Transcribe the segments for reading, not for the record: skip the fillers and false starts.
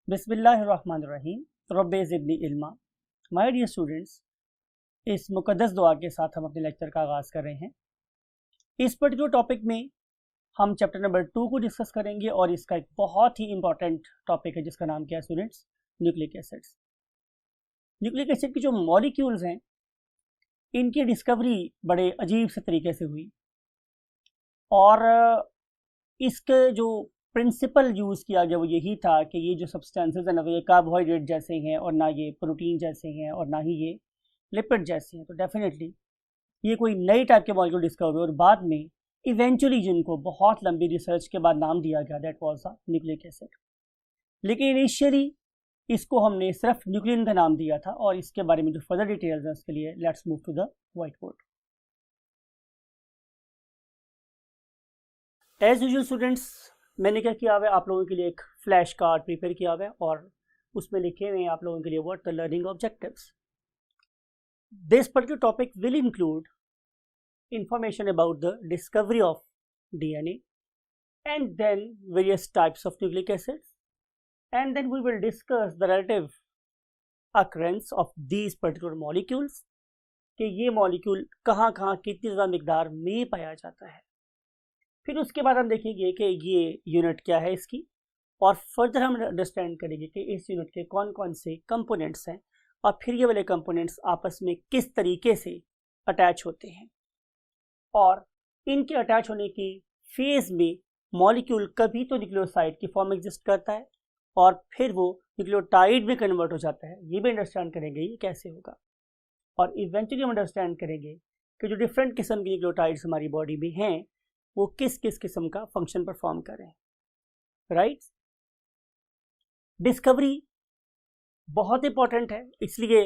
बिस्मिल्लाहिर्रहमानिर्रहीम। रब्बे ज़िदनी इल्मा। My dear students, इस मुक़द्दस दुआ के साथ हम अपने लेक्चर का आगाज़ कर रहे हैं। इस पर्टिकुलर टॉपिक में हम चैप्टर नंबर 2 को डिस्कस करेंगे और इसका एक बहुत ही इंपॉर्टेंट टॉपिक है जिसका नाम क्या है students? Nucleic acids. Nucleic acid की जो मॉलिक्यूल्स हैं इनकी डिस्कवरी बड़े अजीब से तरीके से हुई और इसके जो प्रिंसिपल यूज़ किया गया वो यही था कि ये जो सब्सटेंसेस हैं ना ये कार्बोहाइड्रेट जैसे हैं और ना ये प्रोटीन जैसे हैं और ना ही ये लिपिड जैसे हैं। तो डेफिनेटली ये कोई नई टाइप के मॉलिक्यूल डिस्कवर हुए और बाद में इवेंचुअली जिनको बहुत लंबी रिसर्च के बाद नाम दिया गया that was the nucleic acid. लेकिन इनिशियली इसको हमने सिर्फ न्यूक्लियन का नाम दिया था और इसके बारे में जो फर्दर डिटेल्स हैं उसके लिए let's move to the white board. As usual students, मैंने क्या किया हुआ है आप लोगों के लिए एक फ्लैश कार्ड प्रिपेयर किया हुआ है और उसमें लिखे हुए हैं आप लोगों के लिए what the learning objectives. This particular topic will include information about the discovery of DNA and then various types of nucleic acids, and then we will discuss the relative occurrence of these particular molecules कि ये molecule कहाँ कहाँ कितनी ज़्यादा मिकदार में पाया जाता है। फिर उसके बाद हम देखेंगे कि ये यूनिट क्या है इसकी और फर्दर हम अंडरस्टैंड करेंगे कि इस यूनिट के कौन कौन से कंपोनेंट्स हैं और फिर ये वाले कंपोनेंट्स आपस में किस तरीके से अटैच होते हैं और इनके अटैच होने की फेज में मॉलिक्यूल कभी तो न्यूक्लियोसाइड की फॉर्म एग्जिस्ट करता है और फिर वो न्यूक्लियोटाइड में कन्वर्ट हो जाता है। ये भी अंडरस्टैंड करेंगे ये कैसे होगा और इवेंचुअली हम अंडरस्टैंड करेंगे कि जो डिफरेंट किस्म की न्यूक्लियोटाइड्स हमारी बॉडी में हैं वो किस किस किस्म का फंक्शन परफॉर्म कर रहे हैं। राइट, डिस्कवरी बहुत इंपॉर्टेंट है इसलिए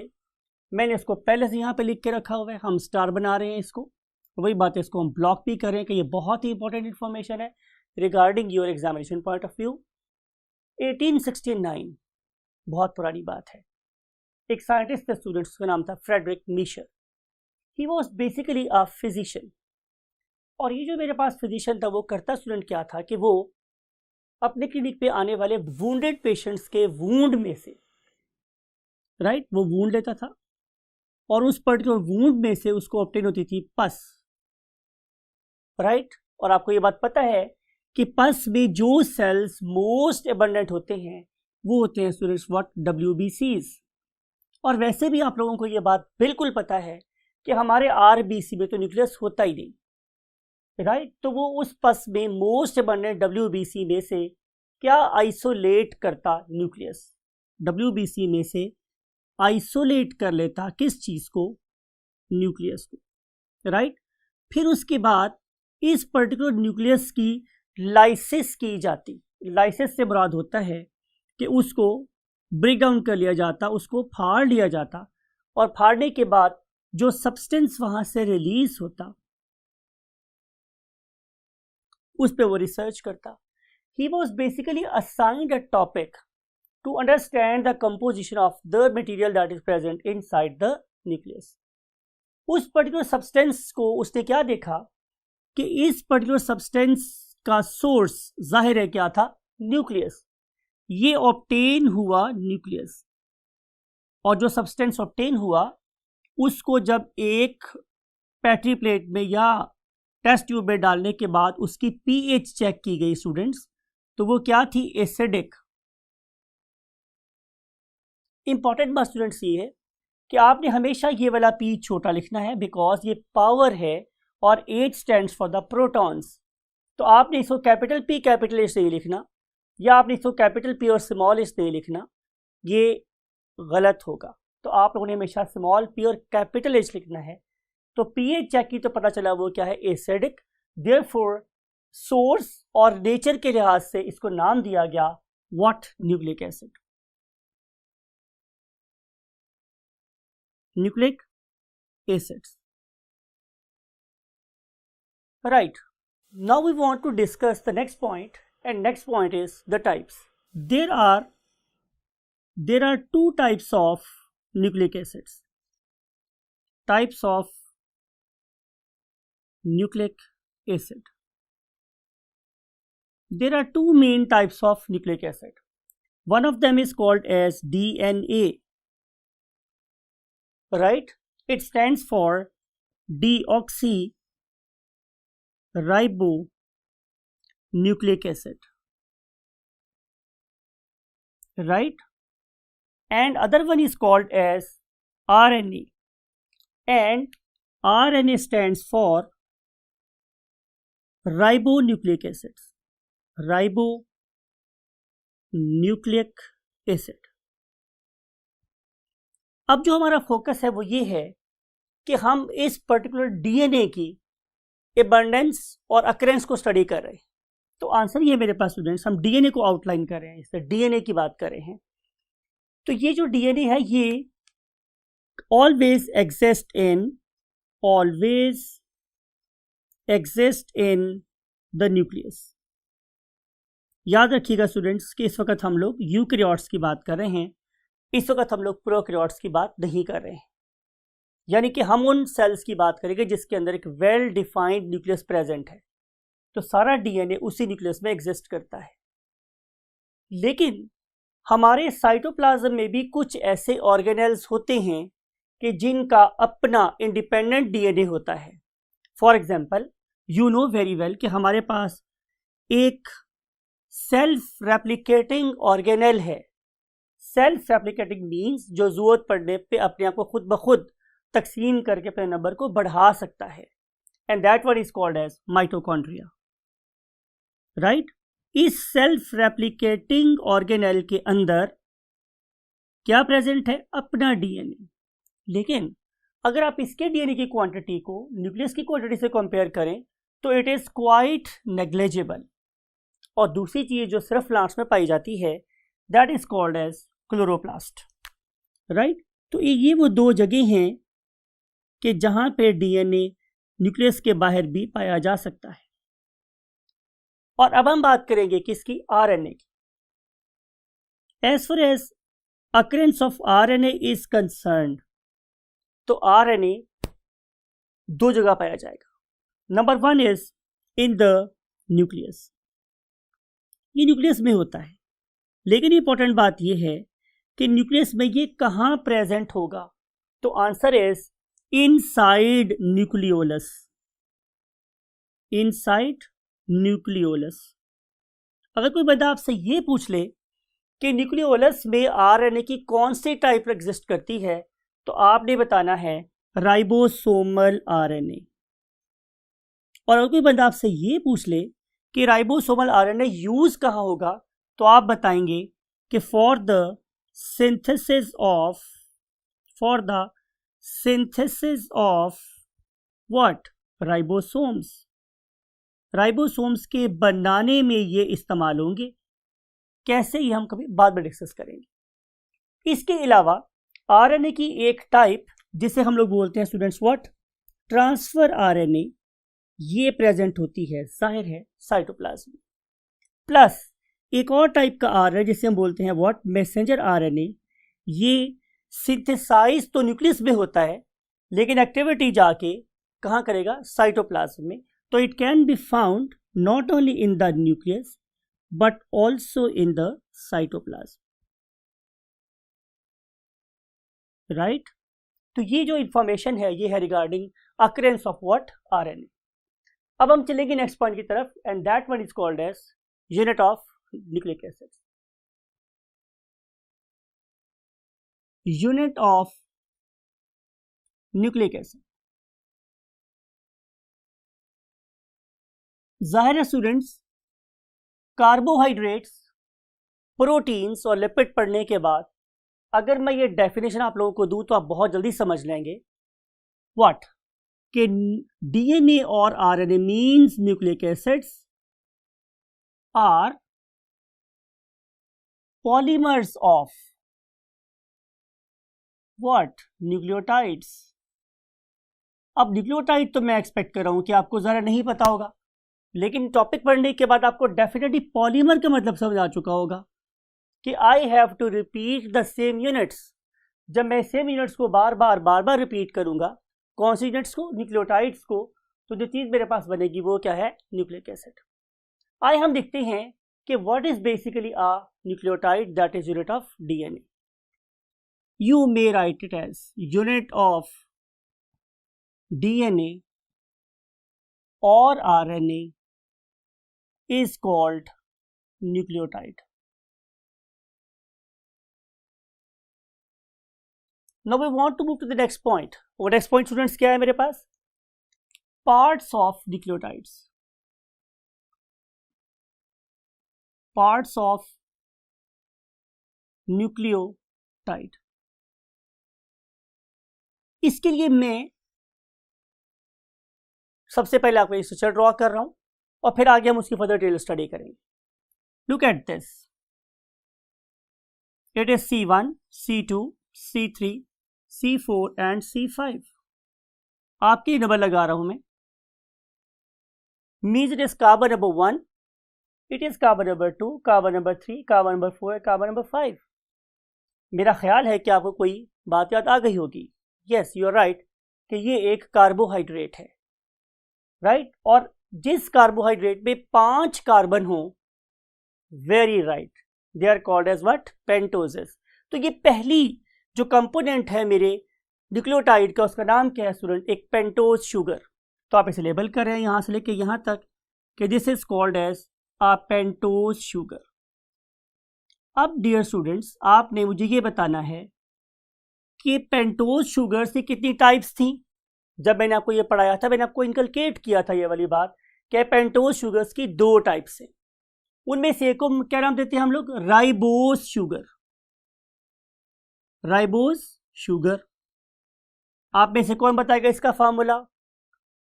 मैंने इसको पहले से यहाँ पे लिख के रखा हुआ है। हम स्टार बना रहे हैं इसको, वही बात है इसको हम ब्लॉक भी कर रहे हैं कि ये बहुत ही इंपॉर्टेंट इन्फॉर्मेशन है regarding your examination point of view. 1869 बहुत पुरानी बात है। एक साइंटिस्ट थे स्टूडेंट्स, उसका नाम था Friedrich Miescher. He was basically a physician और ये जो मेरे पास फिजिशियन था वो करता स्टूडेंट क्या था कि वो अपने क्लिनिक पे आने वाले वूंडेड पेशेंट्स के वूंड में से राइट वो वूंड लेता था और उस पर्टिकुलर वूंड में से उसको ऑब्टेन होती थी पस। राइट, और आपको ये बात पता है कि पस में जो सेल्स मोस्ट एबंडेंट होते हैं वो होते हैं स्टूडेंट्स व्हाट WBCs। और वैसे भी आप लोगों को ये बात बिल्कुल पता है कि हमारे RBC में तो न्यूक्लियस होता ही नहीं। राइट, तो वो उस पस में मोस्ट एबंडेंट WBC में से क्या आइसोलेट करता न्यूक्लियस, WBC में से आइसोलेट कर लेता किस चीज को? न्यूक्लियस को। राइट, फिर उसके बाद इस पर्टिकुलर न्यूक्लियस की लाइसिस की जाती। लाइसिस से मुराद होता है कि उसको ब्रेक डाउन कर लिया जाता, उसको फाड़ लिया जाता और फाड़ने के बाद जो सब्सटेंस वहां से रिलीज होता उस पर वो रिसर्च करता। ही was basically assigned a topic to understand the composition of the material that is present inside the nucleus। उस पर्टिकुलर सब्सटेंस को उसने क्या देखा कि इस पर्टिकुलर सब्सटेंस का सोर्स जाहिर है क्या था? न्यूक्लियस। ये ऑब्टेन हुआ न्यूक्लियस और जो सब्सटेंस ऑब्टेन हुआ उसको जब एक पेट्री प्लेट में या टेस्ट ट्यूब में डालने के बाद उसकी pH चेक की गई स्टूडेंट्स, तो वो क्या थी? एसिडिक। इंपॉर्टेंट बात स्टूडेंट्स ये है कि आपने हमेशा ये वाला P छोटा लिखना है बिकॉज ये पावर है और H stands for the protons. तो आपने इसको कैपिटल P कैपिटल H नहीं लिखना या आपने इसको कैपिटल P और स्मॉल h नहीं लिखना, ये गलत होगा। तो आप लोगों ने हमेशा स्मॉल p और कैपिटल H लिखना है। तो pH चेक की तो पता चला वो क्या है? एसिडिक। देयरफॉर सोर्स और नेचर के लिहाज से इसको नाम दिया गया what? Nucleic acid. Nucleic acids. Right, now we want to discuss the next point, and next point is the types. There are two types of nucleic acids. Types of nucleic acid. There are two main types of nucleic acid. One of them is called as DNA, right? It stands for deoxyribonucleic acid, right? And other one is called as RNA, and RNA stands for ribonucleic acids, ribonucleic acid. अब जो हमारा focus है वो ये है कि हम इस पर्टिकुलर डीएनए की एबंडेंस और अकरेंस को स्टडी कर रहे हैं. तो आंसर ये मेरे पास स्टूडेंट्स, हम डीएनए को आउटलाइन कर रहे हैं, इससे डीएनए की बात कर रहे हैं. तो ये जो डीएनए है ये always exist in the nucleus. याद रखिएगा स्टूडेंट्स कि इस वक्त हम लोग यूकैरियोट्स की बात कर रहे हैं, इस वक्त हम लोग प्रोकैरियोट्स की बात नहीं कर रहे हैं. यानी कि हम उन सेल्स की बात करेंगे जिसके अंदर एक वेल डिफाइंड न्यूक्लियस प्रेजेंट है. तो सारा डीएनए उसी न्यूक्लियस में एग्जिस्ट करता है. लेकिन हमारे साइटोप्लाज्म में भी कुछ ऐसे ऑर्गेनेल्स होते हैं कि जिनका अपना इंडिपेंडेंट डीएनए होता है. For example, you know very well कि हमारे पास एक सेल्फ रेप्लिकेटिंग ऑर्गेनेल है. सेल्फ रेप्लिकेटिंग मीन्स जो जरूरत पड़ने पे अपने आप को खुद ब खुद तकसीम करके अपने नंबर को बढ़ा सकता है, and that one is called as mitochondria, right. इस सेल्फ रेप्लिकेटिंग ऑर्गेनेल के अंदर क्या प्रेजेंट है? अपना डीएनए. लेकिन अगर आप इसके डीएनए की क्वांटिटी को न्यूक्लियस की क्वांटिटी से कंपेयर करें तो इट इज क्वाइट नेग्लिजिबल. और दूसरी चीज जो सिर्फ प्लांट्स में पाई जाती है that is called as chloroplast, right. तो ये वो दो जगह हैं कि जहां पे डीएनए न्यूक्लियस के बाहर भी पाया जा सकता है. और अब हम बात करेंगे किसकी? आरएनए की. As far as occurrence of RNA is concerned, तो आरएनए दो जगह पाया जाएगा. Number one is in the nucleus. ये न्यूक्लियस में होता है, लेकिन इंपॉर्टेंट बात यह है कि न्यूक्लियस में ये कहाँ प्रेजेंट होगा? तो answer is inside nucleolus. Inside nucleolus. अगर कोई बंदा आपसे ये पूछ ले कि न्यूक्लियोलस में आरएनए की कौन सी टाइप एग्जिस्ट करती है, तो आपने बताना है राइबोसोमल आरएनए. और अगर कोई बंदा आपसे ये पूछ ले कि राइबोसोमल आरएनए यूज कहाँ होगा, तो आप बताएंगे कि for the synthesis of what? Ribosomes. Ribosomes के बनाने में ये इस्तेमाल होंगे. कैसे, ये हम कभी बाद में डिस्कस करेंगे. इसके अलावा आरएनए की एक टाइप जिसे हम लोग बोलते हैं स्टूडेंट्स व्हाट? ट्रांसफर आरएनए, ये प्रेजेंट होती है, जाहिर है, साइटोप्लाज्म में. प्लस एक और टाइप का आरएनए जिसे हम बोलते हैं व्हाट? Messenger RNA. ये सिंथेसाइज तो न्यूक्लियस में होता है, लेकिन एक्टिविटी जाके कहाँ करेगा? साइटोप्लाज्म में. तो it can be found not only in the nucleus but also in the cytoplasm, right? तो ये जो इंफॉर्मेशन है ये है regarding occurrence of what? RNA. अब हम चलेंगे नेक्स्ट पॉइंट की तरफ, and that one is called as unit of nucleic acid. Unit of nucleic acid. जाहिर है स्टूडेंट्स, कार्बोहाइड्रेट्स, प्रोटीन्स और लिपिड पढ़ने के बाद अगर मैं ये डेफिनेशन आप लोगों को दूं तो आप बहुत जल्दी समझ लेंगे व्हाट? कि डीएनए और RNA means nucleic acids are polymers of what? Nucleotides. अब न्यूक्लियोटाइड तो मैं एक्सपेक्ट कर रहा हूं कि आपको जरा नहीं पता होगा, लेकिन टॉपिक पढ़ने के बाद आपको डेफिनेटली पॉलीमर का मतलब समझ आ चुका होगा कि I have to repeat the same units. जब मैं सेम यूनिट्स को बार बार रिपीट करूंगा, कौन सी यूनिट्स को? न्यूक्लियोटाइड्स को. तो जो चीज़ मेरे पास बनेगी वो क्या है? Nucleic acid. आइए हम देखते हैं कि what is basically a nucleotide that is unit of DNA. You may write it as unit of DNA or RNA is called nucleotide. Now we want to move to the next point. और next point students क्या है मेरे पास? Parts of nucleotides. Parts of nucleotide. इसके लिए मैं सबसे पहले आपको एक स्ट्रक्चर ड्रॉ कर रहा हूं और फिर आगे हम उसकी फर्दर डिटेल स्टडी करेंगे. Look at this. It is C1, C2, C3, C4 and C5. आपके नंबर लगा रहा हूं मैं. Means it is carbon number 1, it is carbon number 2, carbon number 3, carbon number 4, carbon number 5. मेरा ख्याल है कि आपको कोई बात याद आ गई होगी. Yes, you are right कि ये एक कार्बोहाइड्रेट है, राइट? और जिस कार्बोहाइड्रेट में 5 कार्बन हो, very right, they are called as what? Pentoses. तो ये पहली जो कंपोनेंट है मेरे न्यूक्लियोटाइड का, उसका नाम क्या है स्टूडेंट? एक पेंटोज शुगर. तो आप इसे लेबल कर रहे हैं यहां से लेके यहां तक कि this is called as a pentose sugar. अब डियर स्टूडेंट्स, आपने मुझे ये बताना है कि पेंटोज शुगर से कितनी टाइप्स थी. जब मैंने आपको ये पढ़ाया था, मैंने आपको इनकलकेट किया था ये वाली बात कि पेंटोज शुगर्स की 2 टाइप्स हैं. उनमें से एक को क्या नाम देते हैं हम लोग? Ribose sugar. Ribose sugar. आप में से कौन बताएगा इसका formula?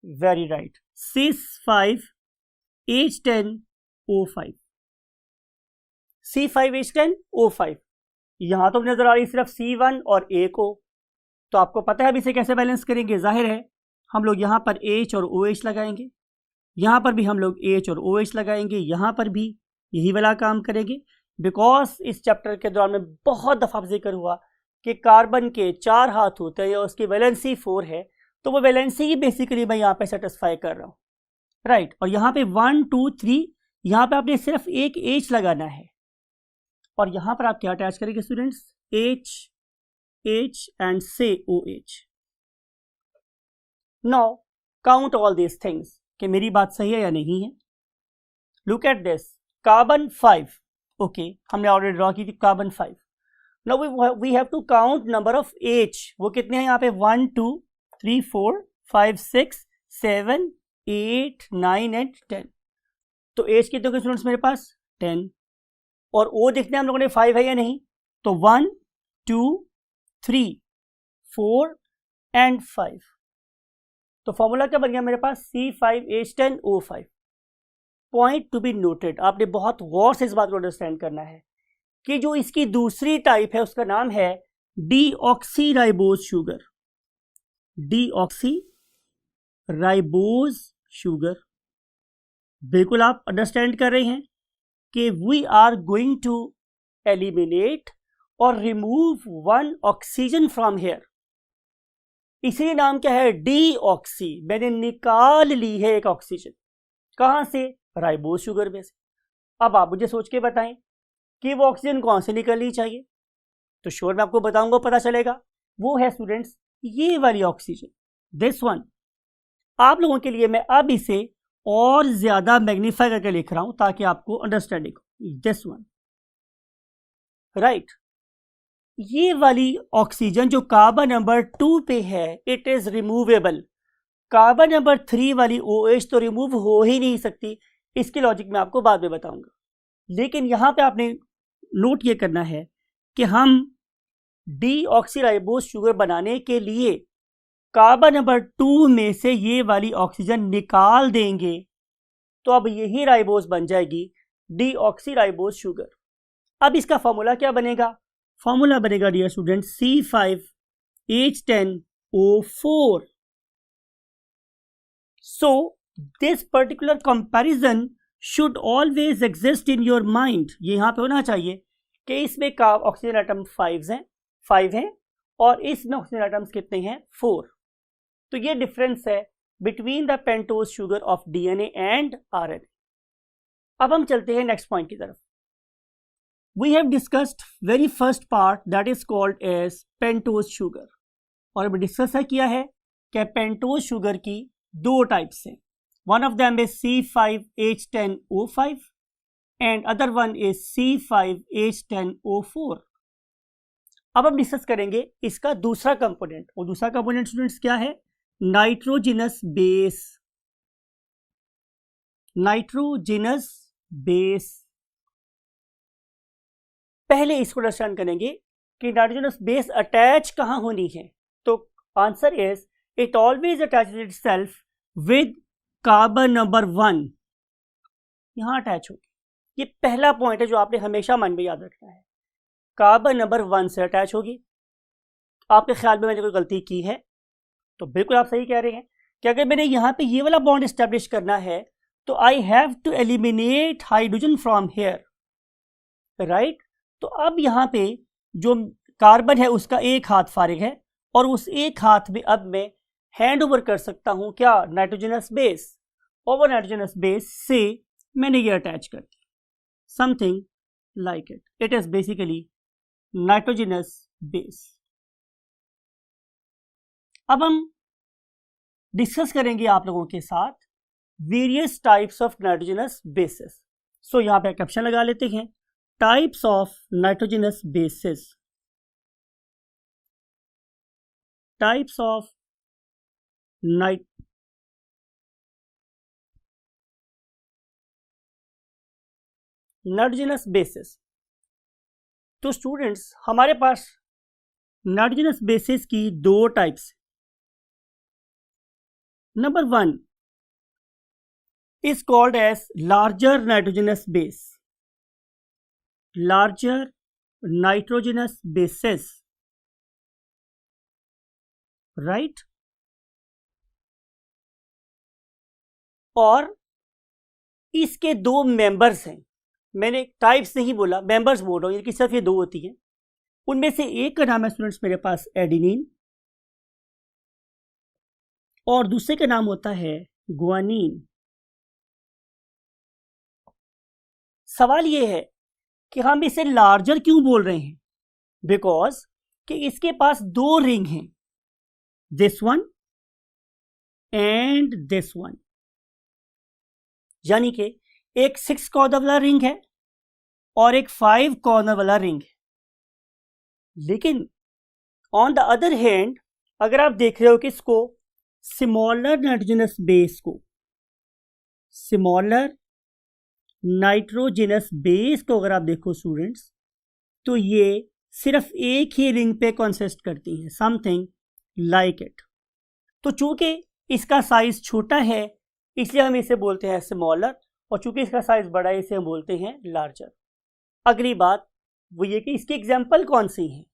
Very right, C5H10O5. C5H10O5. यहां तो नजर आ रही सिर्फ C1 और A को. तो आपको पता है अब इसे कैसे बैलेंस करेंगे. जाहिर है हम लोग यहां पर H और OH लगाएंगे, यहां पर भी हम लोग H और OH लगाएंगे, यहां पर भी यही वाला काम करेंगे. बिकॉज इस चैप्टर के दौरान में बहुत दफा जिक्र हुआ कि कार्बन के 4 हाथ होते हैं और उसकी वैलेंसी 4 है, तो वो वैलेंसी ही बेसिकली मैं यहाँ पे सेटिस्फाई कर रहा हूँ, राइट? और यहाँ पे 1 2 3, यहाँ पे आपने सिर्फ एक H लगाना है और यहाँ पर आप क्या अटैच करेंगे स्टूडेंट्स? H एंड से OH. Now count all these things कि मेरी बात सही है या नहीं है. Look at this. Carbon 5, okay, हमने ऑलरेडी ड्रॉ की थी carbon 5. Now we have to count number of H. वो कितने हैं यहाँ पे? 1 2 3 4 5 6 7 8 9 एंड 10. तो H कितने के स्टूडेंट्स मेरे पास? 10. और O देखते हैं हम लोगों ने 5 है या नहीं. तो 1 2 3 4 एंड 5. तो फॉर्मूला क्या बन गया मेरे पास? C5H10O5. Point to be noted, आपने बहुत गौर से इस बात को अंडरस्टैंड करना है कि जो इसकी दूसरी टाइप है उसका नाम है डीऑक्सीराइबोज शुगर. Deoxyribose sugar. बिल्कुल आप अंडरस्टैंड कर रहे हैं कि we are going to eliminate और रिमूव 1 ऑक्सीजन फ्रॉम हेयर. इसी नाम क्या है? डीऑक्सी. मैंने निकाल ली है एक ऑक्सीजन. कहां से? राइबोज शुगर में से. अब आप मुझे सोच के बताएं कि वो ऑक्सीजन कौन से निकलनी चाहिए. तो श्योर मैं आपको बताऊंगा, पता चलेगा. वो है स्टूडेंट्स ये वाली ऑक्सीजन, दिस वन. आप लोगों के लिए मैं अब इसे और ज्यादा मैग्नीफाई करके लिख रहा हूं ताकि आपको अंडरस्टैंडिंग हो. This one, right. ये वाली ऑक्सीजन जो कार्बन नंबर 2 पे है, it is removable. Carbon number 3 वाली OH तो रिमूव हो ही नहीं सकती. इसकी लॉजिक मैं आपको बाद में बताऊंगा. लेकिन यहां पे आपने नोट ये करना है कि हम डीऑक्सीराइबोज शुगर बनाने के लिए कार्बन नंबर 2 में से ये वाली ऑक्सीजन निकाल देंगे तो अब यही राइबोज बन जाएगी डीऑक्सीराइबोज शुगर. अब इसका फॉर्मूला क्या बनेगा? फॉर्मूला बनेगा dear student C5H10O4. So this particular comparison should always exist in your mind. ये यहाँ पे होना चाहिए कि इसमें ऑक्सीजन एटम 5 हैं और इसमें ऑक्सीजन एटम्स कितने हैं? 4. तो ये डिफरेंस है between the pentose sugar of DNA and RNA. अब हम चलते हैं नेक्स्ट पॉइंट की तरफ। We have discussed very first part that is called as pentose sugar, और अभी डिस्कस किया है कि पेंटोज शुगर की दो टाइप्स हैं। One of them is C5H10O5 and other one is C5H10O4। अब हम डिस्कस करेंगे इसका दूसरा कंपोनेंट, और दूसरा कंपोनेंट स्टूडेंट्स क्या है? Nitrogenous base. नाइट्रोजिनस बेस, पहले इसको अंडरस्टैंड करेंगे कि नाइट्रोजिनस बेस अटैच कहां होनी है। तो answer is it always attaches itself with carbon number 1, यहां अटैच होगी। ये पहला पॉइंट है जो आपने हमेशा मन में याद रखना है, कार्बन नंबर 1 से अटैच होगी। आपके ख्याल में मैंने कोई गलती की है? तो बिल्कुल आप सही कह रहे हैं कि अगर मैंने यहाँ पे ये वाला बॉन्ड एस्टेब्लिश करना है तो I have to eliminate hydrogen from here, right. तो अब यहाँ पे जो कार्बन है उसका एक हाथ फारिग है, और उस एक हाथ में अब मैं हैंड ओवर कर सकता हूँ क्या? Nitrogenous base. और नाइट्रोजनस बेस से मैंने ये अटैच कर दिया, something like it. It is basically nitrogenous base. अब हम डिस्कस करेंगे आप लोगों के साथ various types of nitrogenous bases. So यहां पे कैप्शन लगा लेते हैं, types of nitrogenous bases. Types of nitrogenous bases. तो स्टूडेंट्स हमारे पास नाइट्रोजनस बेसिस की दो types. Number 1 is called as larger nitrogenous base, larger nitrogenous bases, right। और इसके दो मेंबर्स हैं, मैंने टाइप्स नहीं बोला, मेंबर्स बोल रहा हूं, यानी कि सिर्फ ये दो होती हैं। उनमें से एक का नाम है स्टूडेंट्स मेरे पास एडिनिन, और दूसरे का नाम होता है ग्वानिन। सवाल ये है कि हम इसे लार्जर क्यों बोल रहे हैं? बिकॉज कि इसके पास दो रिंग हैं, this one and this one, यानी कि एक 6 कॉर्नर वाला रिंग है और एक 5 कॉर्नर वाला रिंग है। लेकिन ऑन द अदर हैंड अगर आप देख रहे हो कि इसको स्मॉलर नाइट्रोजनस बेस को, स्मॉलर नाइट्रोजनस बेस को अगर आप देखो स्टूडेंट्स, तो ये सिर्फ एक ही रिंग पे कंसिस्ट करती है, समथिंग लाइक इट। तो चूंकि इसका साइज छोटा है इसलिए हम इसे बोलते हैं स्मॉलर, और चूंकि इसका साइज बड़ा है इसे हम बोलते हैं लार्जर। अगली बात वो ये कि इसकी एग्जाम्पल कौन सी है,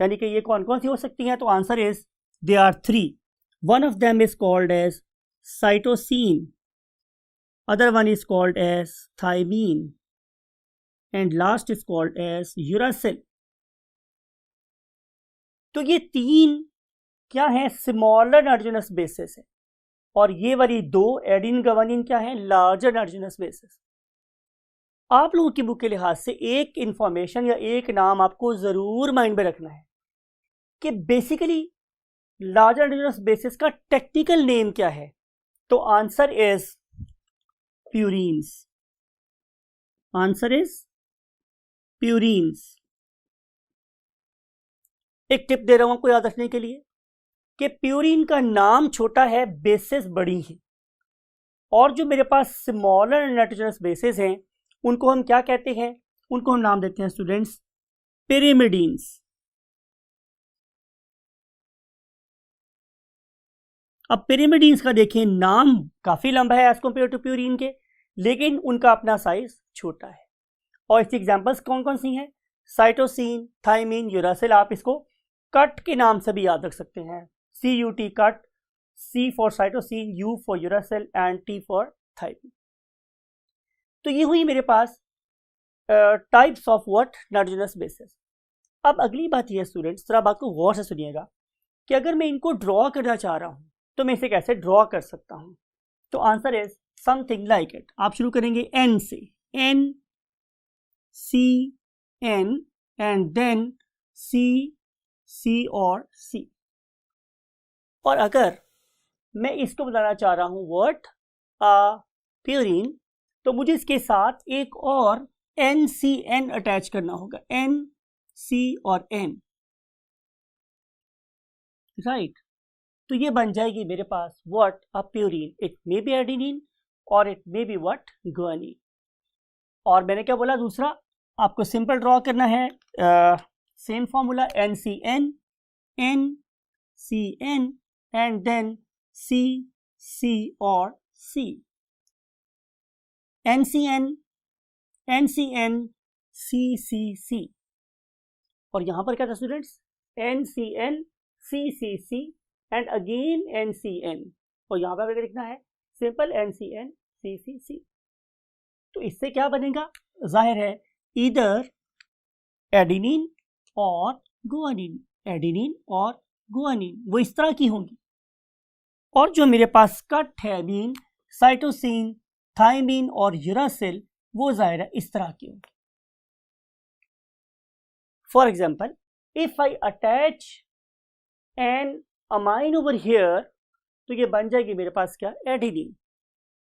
यानी कि ये कौन कौन सी हो सकती हैं? तो answer is they are 3। One of them is called as cytosine, other one is called as thymine, and last is called as uracil। तो ये तीन क्या है? स्मॉलर नाइट्रोजनस बेसिस है, और ये वाली दो एडिन ग्वानिन क्या है? Larger nitrogenous basis. आप लोगों की बुक के लिहाज से एक इंफॉर्मेशन या एक नाम आपको जरूर माइंड में रखना है कि बेसिकली लार्जर नाइट्रोजनस बेसिस का टेक्निकल नेम क्या है। तो answer is purines. Answer is purines. एक टिप दे रहा हूं आपको याद रखने के लिए कि प्यूरीन का नाम छोटा है, बेसिस बड़ी है, और जो मेरे पास स्मॉलर नाइट्रोजनस बेसिस हैं उनको हम क्या कहते हैं? उनको हम नाम देते हैं स्टूडेंट्स पिरिमिडीन्स। अब पिरिमिडीन्स का देखिए नाम काफी लंबा है एज कम्पेयर टू प्यूरीन के, लेकिन उनका अपना साइज छोटा है। और इसकी एग्जांपल्स कौन कौन सी हैं? Cytosine, thymine, uracil. आप इसको कट के नाम से भी याद रख सकते हैं, CUT cut, C for cytosine, U for uracil and T for thymine. तो ये हुई मेरे पास types of what? Nitrogenous bases. अब अगली बात ये स्टूडेंट्स, थोड़ा बात को गौर से सुनिएगा कि अगर मैं इनको ड्रॉ करना चाह रहा हूं तो मैं इसे कैसे ड्रॉ कर सकता हूं। तो answer is something like it. आप शुरू करेंगे N से, NCN एंड देन C और C। और अगर मैं इसको बताना चाह रहा हूं व्हाट प्यूरिन, तो मुझे इसके साथ एक और NCN अटैच करना होगा, NC और N, राइट। तो ये बन जाएगी मेरे पास what purine. It may be adenine और it may be what guanine. और मैंने क्या बोला दूसरा, आपको सिंपल ड्रॉ करना है, same formula NCN NCN and then C और C। NCN C और यहां पर क्या था students, NCN C and again NCN, और यहां पर लिखना है सिंपल NCN C। तो इससे क्या बनेगा, जाहिर है इधर एडेनिन और गुआनिन, एडेनिन और गुआनिन वो इस तरह की होंगी, और जो मेरे पास कट है मीन साइटोसिन, थायमिन और यूरासिल वो जाहिर है इस तरह की होंगी। For example if I attach an amine over here, तो ये बन जाएगी मेरे पास क्या, एडेनिन,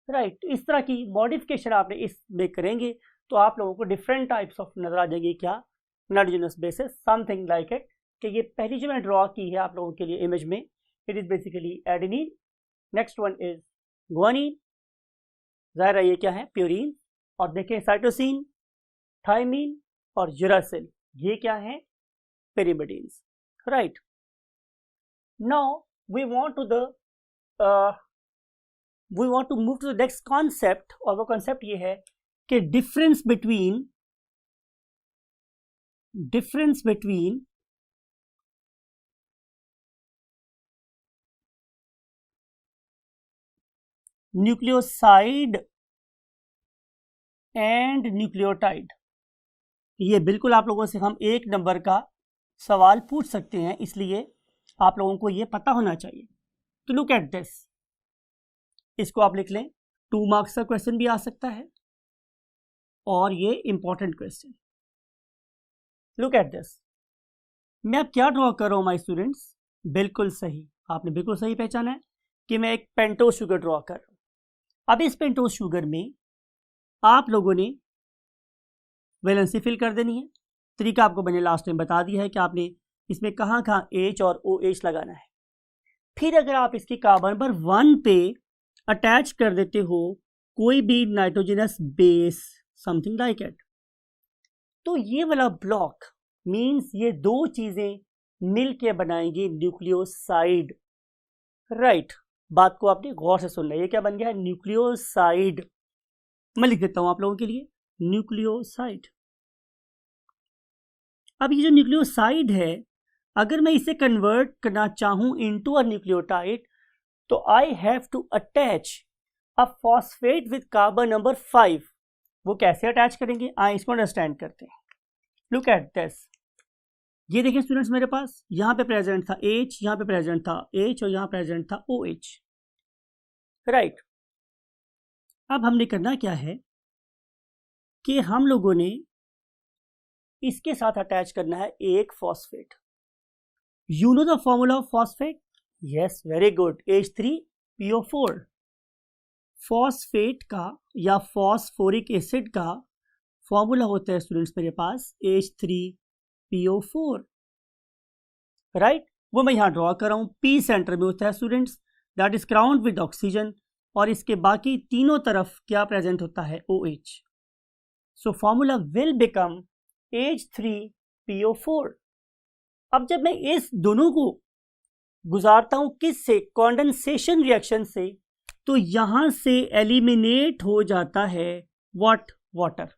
राइट। इस तरह की मॉडिफिकेशन आपने इसमें करेंगे तो आप लोगों को डिफरेंट टाइप्स ऑफ नजर आ जाएंगे, क्या, nitrogenous bases, something like it. कि ये पहली जो मैंने ड्रॉ की है आप लोगों के लिए इमेज में, it is basically adenine, next one is guanine, जाहिर है ये क्या है, प्यूरिन, और देखें साइटोसिन, थायमिन और यूरासिल ये क्या है, pyrimidines, right. Now we want to move to the next concept, और वो कॉन्सेप्ट ये है कि difference between nucleoside and nucleotide. ये बिल्कुल आप लोगों से हम एक नंबर का सवाल पूछ सकते हैं, इसलिए आप लोगों को ये पता होना चाहिए। तो लुक एट दिस, इसको आप लिख लें, 2 मार्क्स का क्वेश्चन भी आ सकता है और ये important question. Look at this, मैं अब क्या ड्रॉ कर रहा हूं माय स्टूडेंट्स, बिल्कुल सही, आपने बिल्कुल सही पहचाना है कि मैं एक पेंटोज शुगर ड्रॉ कर रहा हूं। अब इस पेंटोज शुगर में आप लोगों ने वैलेंसी फिल कर देनी है। तरीका आपको मैंने लास्ट टाइम बता दिया है कि आपने इसमें कहाँ कहाँ H और OH लगाना है। फिर अगर आप इसकी कार्बन नंबर 1 पे अटैच कर देते हो कोई भी nitrogenous base, something like it, तो ये वाला ब्लॉक मींस ये दो चीजें मिल के बनाएंगी न्यूक्लियोसाइड, राइट। बात को आपने गौर से सुनना है, ये क्या बन गया, न्यूक्लियोसाइड। मैं लिख देता हूं आप लोगों के लिए, न्यूक्लियोसाइड। अब ये जो न्यूक्लियोसाइड है, अगर मैं इसे कन्वर्ट करना चाहूं इनटू अ न्यूक्लियोटाइड, तो I have to attach a phosphate with carbon number 5। वो कैसे अटैच करेंगे, आइए इसको अंडरस्टैंड करते हैं। लुक एट दिस, ये देखिए स्टूडेंट्स, मेरे पास यहां पे प्रेजेंट था H, यहां पे प्रेजेंट था H और यहां प्रेजेंट था OH, राइट। अब हमने करना क्या है कि हम लोगों ने इसके साथ अटैच करना है एक phosphate. You know the formula of phosphate, yes, very good, H3PO4। Phosphate का या फॉस्फोरिक एसिड का फॉर्मूला होता है स्टूडेंट्स मेरे पास H3PO4, राइट। वो मैं यहां ड्रॉ कर रहा हूं, P सेंटर में होता है students, that is crowned with oxygen, और इसके बाकी तीनों तरफ क्या प्रेजेंट होता है, OH। So formula will become H3PO4। अब जब मैं इस दोनों को गुजारता हूं किससे, कंडेंसेशन रिएक्शन से, तो यहां से एलिमिनेट हो जाता है व्हाट, वाटर।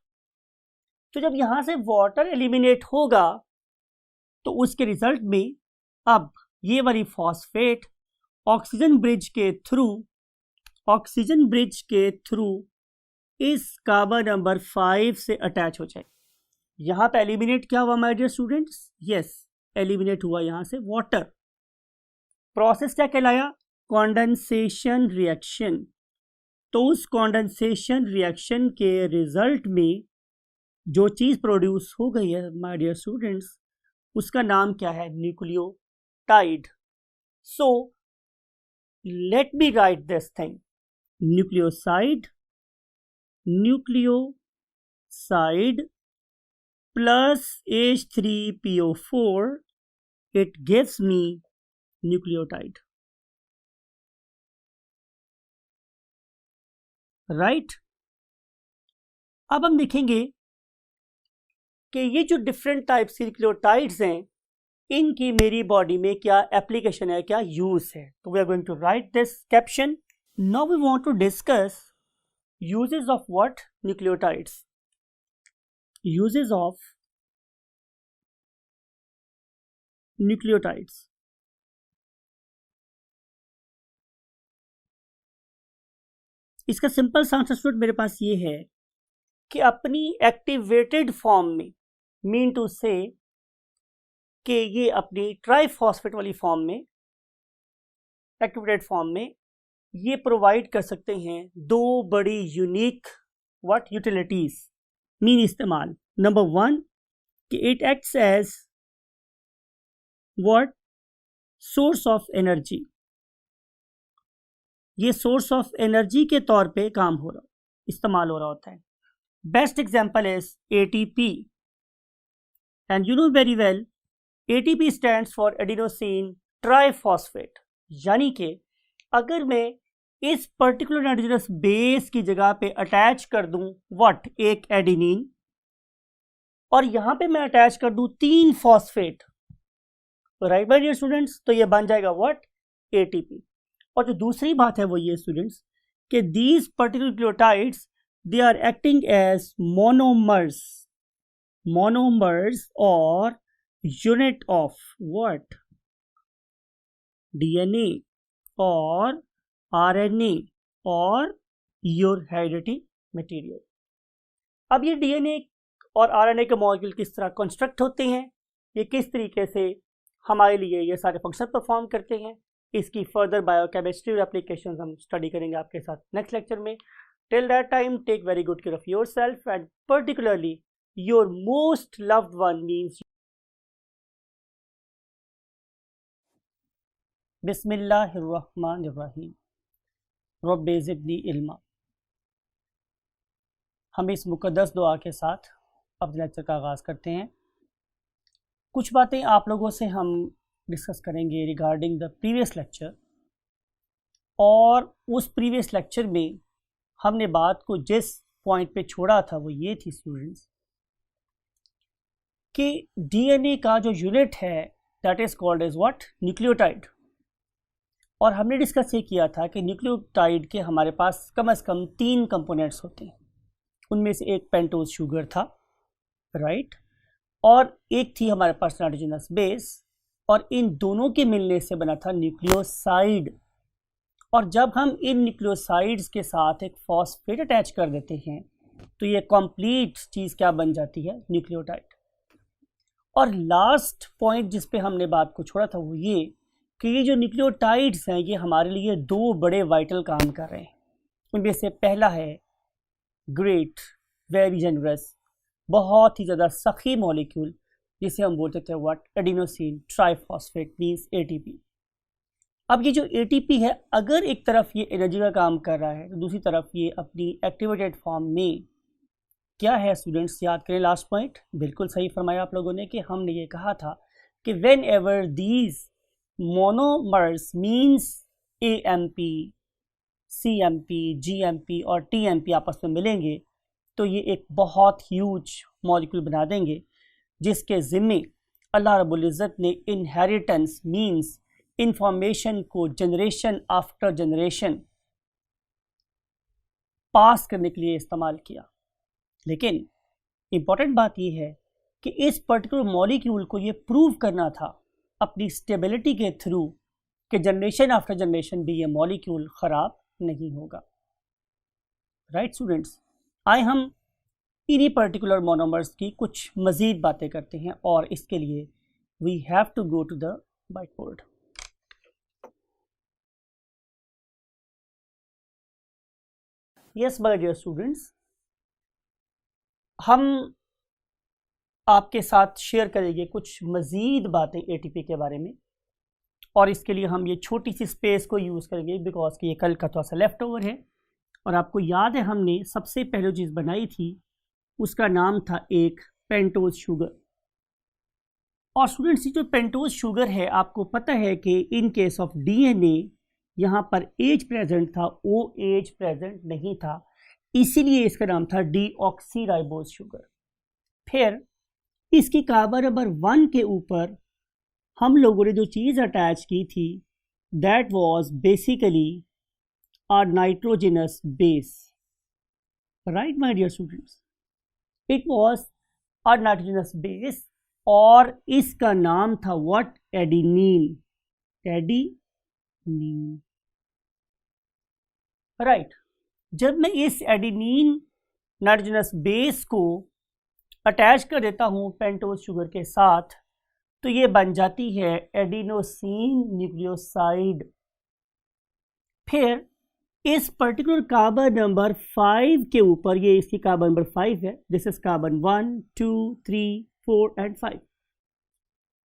तो जब यहां से वाटर एलिमिनेट होगा तो उसके रिजल्ट में अब ये वाली फॉस्फेट ऑक्सीजन ब्रिज के थ्रू इस कार्बन नंबर 5 से अटैच हो जाए। यहां पे एलिमिनेट क्या हुआ my dear students, yes, eliminate हुआ यहां से वाटर। प्रोसेस क्या कहलाया, कंडेंसेशन रिएक्शन। तो उस कॉन्डेंसेशन रिएक्शन के रिजल्ट में जो चीज़ प्रोड्यूस हो गई है माय डियर स्टूडेंट्स, उसका नाम क्या है? Nucleotide. So let me right this thing. Nucleoside plus H3PO4, it gives me nucleotide. Right? अब हम देखेंगे कि ये जो डिफरेंट टाइप्स के न्यूक्लियोटाइड्स हैं, इनकी मेरी बॉडी में क्या एप्लीकेशन है, क्या यूज है. तो we are going to write this caption. Now we want to discuss uses of what? Nucleotides. Uses of nucleotides. इसका सिंपल सा आंसर मेरे पास ये है कि अपनी एक्टिवेटेड फॉर्म में, मीन टू से कि ये अपनी ट्राइफॉस्फेट वाली फॉर्म में, एक्टिवेटेड फॉर्म में ये प्रोवाइड कर सकते हैं दो बड़ी यूनिक व्हाट यूटिलिटीज, मीन इस्तेमाल. नंबर 1 कि it acts as what? Source of energy. ये सोर्स ऑफ एनर्जी के तौर पे काम हो रहा, इस्तेमाल हो रहा होता है. Best example is ATP. And you know very well ATP stands for adenosine triphosphate. यानी कि अगर मैं इस पर्टिकुलर नाइट्रोजनस बेस की जगह पे अटैच कर दूं व्हाट? एक एडिनिन, और यहां पे मैं अटैच कर दूं 3 phosphate, right my dear students, तो ये बन जाएगा व्हाट? एटीपी. और जो दूसरी बात है वो ये स्टूडेंट्स कि these particular nucleotides they are acting as monomers और यूनिट ऑफ व्हाट? डीएनए और आरएनए और योर हेरिडिटी मटेरियल. अब ये डीएनए और आरएनए के मॉलिक्यूल किस तरह कंस्ट्रक्ट होते हैं, ये किस तरीके से हमारे लिए ये सारे फंक्शन परफॉर्म करते हैं, इसकी फर्दर बायोकेमिस्ट्री और एप्लीकेशंस हम स्टडी करेंगे आपके साथ नेक्स्ट लेक्चर में. Till that time take very good care of your self and particularly your most loved one means. बिस्मिल्लाहिर्रहमानिर्रहीम. रब्बि ज़िदनी इल्मा. हम इस मुक़द्दस दुआ के साथ अपने लेक्चर का आगाज़ करते हैं. कुछ बातें आप लोगों से हम डिस्कस करेंगे रिगार्डिंग द प्रीवियस लेक्चर. और उस प्रीवियस लेक्चर में हमने बात को जिस पॉइंट पे छोड़ा था वो ये थी स्टूडेंट्स कि डीएनए का जो यूनिट है that is called as what? Nucleotide. और हमने डिस्कस ये किया था कि न्यूक्लियोटाइड के हमारे पास कम से कम 3 कंपोनेंट्स होते हैं. उनमें से एक पेंटोज शुगर था, राइट, और एक थी हमारे पास नाइट्रोजनस बेस, और इन दोनों के मिलने से बना था न्यूक्लियोसाइड. और जब हम इन न्यूक्लियोसाइड्स के साथ एक फॉस्फेट अटैच कर देते हैं तो ये कंप्लीट चीज़ क्या बन जाती है? न्यूक्लियोटाइड. और लास्ट पॉइंट जिस पे हमने बात को छोड़ा था वो ये कि ये जो न्यूक्लियोटाइड्स हैं ये हमारे लिए 2 बड़े वाइटल काम कर रहे हैं. उनमें से पहला है ग्रेट, वेरी जनरस, बहुत ही ज़्यादा सखी मॉलिक्यूल जिसे हम बोलते थे what? Adenosine triphosphate means ATP. अब ये जो एटीपी है अगर एक तरफ ये एनर्जी का काम कर रहा है तो दूसरी तरफ ये अपनी एक्टिवेटेड फॉर्म में क्या है स्टूडेंट्स? याद करें लास्ट पॉइंट, बिल्कुल सही फरमाया आप लोगों ने कि हमने ये कहा था कि when ever these monomers means AMP, CMP, GMP और टीएमपी आपस में मिलेंगे तो ये एक बहुत ह्यूज मॉलिक्यूल बना देंगे जिसके ज़िम्मे अल्लाह रब्बुल इज़्ज़त ने इनहेरिटेंस मीन्स इंफॉर्मेशन को जनरेशन आफ्टर जनरेशन पास करने के लिए इस्तेमाल किया. लेकिन इम्पॉर्टेंट बात यह है कि इस पर्टिकुलर मॉलिक्यूल को ये प्रूव करना था अपनी स्टेबिलिटी के थ्रू कि जनरेशन आफ्टर जनरेशन भी ये मॉलिक्यूल ख़राब नहीं होगा. राइट स्टूडेंट्स, आए हम इन्हीं पर्टिकुलर मोनोमर्स की कुछ मज़ीद बातें करते हैं और इसके लिए we have to go to the white board. Yes my dear students, हम आपके साथ शेयर करेंगे कुछ मज़ीद बातें एटीपी के बारे में, और इसके लिए हम ये छोटी सी स्पेस को यूज़ करेंगे बिकॉज कि ये कल का थोड़ा सा लेफ्ट ओवर है। और आपको याद है हमने सबसे पहले चीज़ बनाई थी उसका नाम था एक पेंटोज शुगर। और स्टूडेंट्स ये जो पेंटोज शुगर है, आपको पता है कि इन केस ऑफ डीएनए यहाँ पर एज प्रेजेंट था, ओ एज प्रेजेंट नहीं था, इसीलिए इसका नाम था डीऑक्सीराइबोज शुगर। फिर इसकी कार्बन नंबर 1 के ऊपर हम लोगों ने जो चीज़ अटैच की थी that was basically a nitrogenous base, right my dear students, it was a nitrogenous base और इसका नाम था what? Adenine, adenine, right. जब मैं इस एडिनिन नाइट्रोजनस बेस को अटैच कर देता हूं पेंटोज शुगर के साथ तो ये बन जाती है एडिनोसिन न्यूक्लियोसाइड। फिर इस पर्टिकुलर कार्बन नंबर 5 के ऊपर, ये इसकी कार्बन नंबर 5 है, दिस इज कार्बन 1 2 3 4 एंड 5।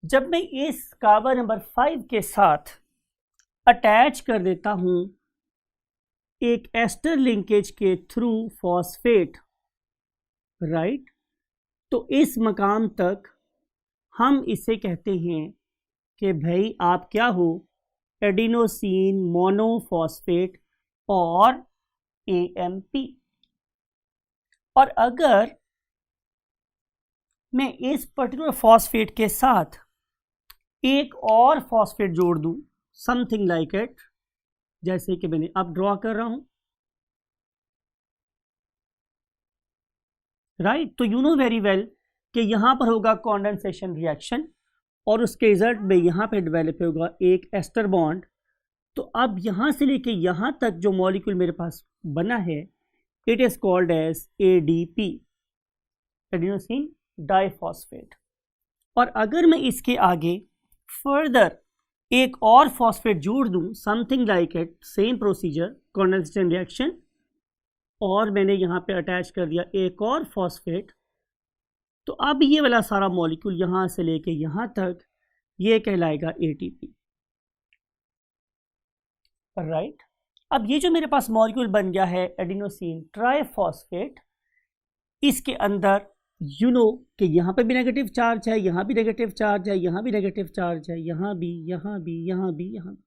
जब मैं इस कार्बन नंबर 5 के साथ अटैच कर देता हूं एक एस्टर लिंकेज के थ्रू फॉस्फेट, राइट, तो इस मकाम तक हम इसे कहते हैं कि भाई आप क्या हो, एडिनोसिन मोनोफॉस्फेट और AMP। और अगर मैं इस पर्टिकुलर फॉस्फेट के साथ एक और फॉस्फेट जोड़ दूं, समथिंग लाइक इट, जैसे कि मैंने अब ड्रॉ कर रहा हूं, राइट, तो यू नो वेरी वेल कि यहां पर होगा कॉन्डेंसेशन रिएक्शन और उसके रिजल्ट में यहां पे डेवलप होगा एक एस्टर बॉन्ड। तो अब यहां से लेके यहां तक जो मॉलिक्यूल मेरे पास बना है it is called as ADP, adenosine diphosphate. और अगर मैं इसके आगे फर्दर एक और फॉस्फेट जोड़ दूं, something like it, same procedure, condensation reaction, और मैंने यहाँ पे अटैच कर दिया एक और फॉस्फेट, तो अब ये वाला सारा मॉलिक्यूल यहाँ से लेके यहाँ तक ये कहलाएगा ATP, राइट। अब ये जो मेरे पास मॉलिक्यूल बन गया है एडिनोसिन ट्राइफॉस्फेट, इसके अंदर यू नो कि यहाँ पे भी नेगेटिव चार्ज है, यहाँ भी नेगेटिव चार्ज है, यहाँ भी नेगेटिव चार्ज है, यहाँ भी, यहाँ भी, यहाँ भी, यहाँ भी।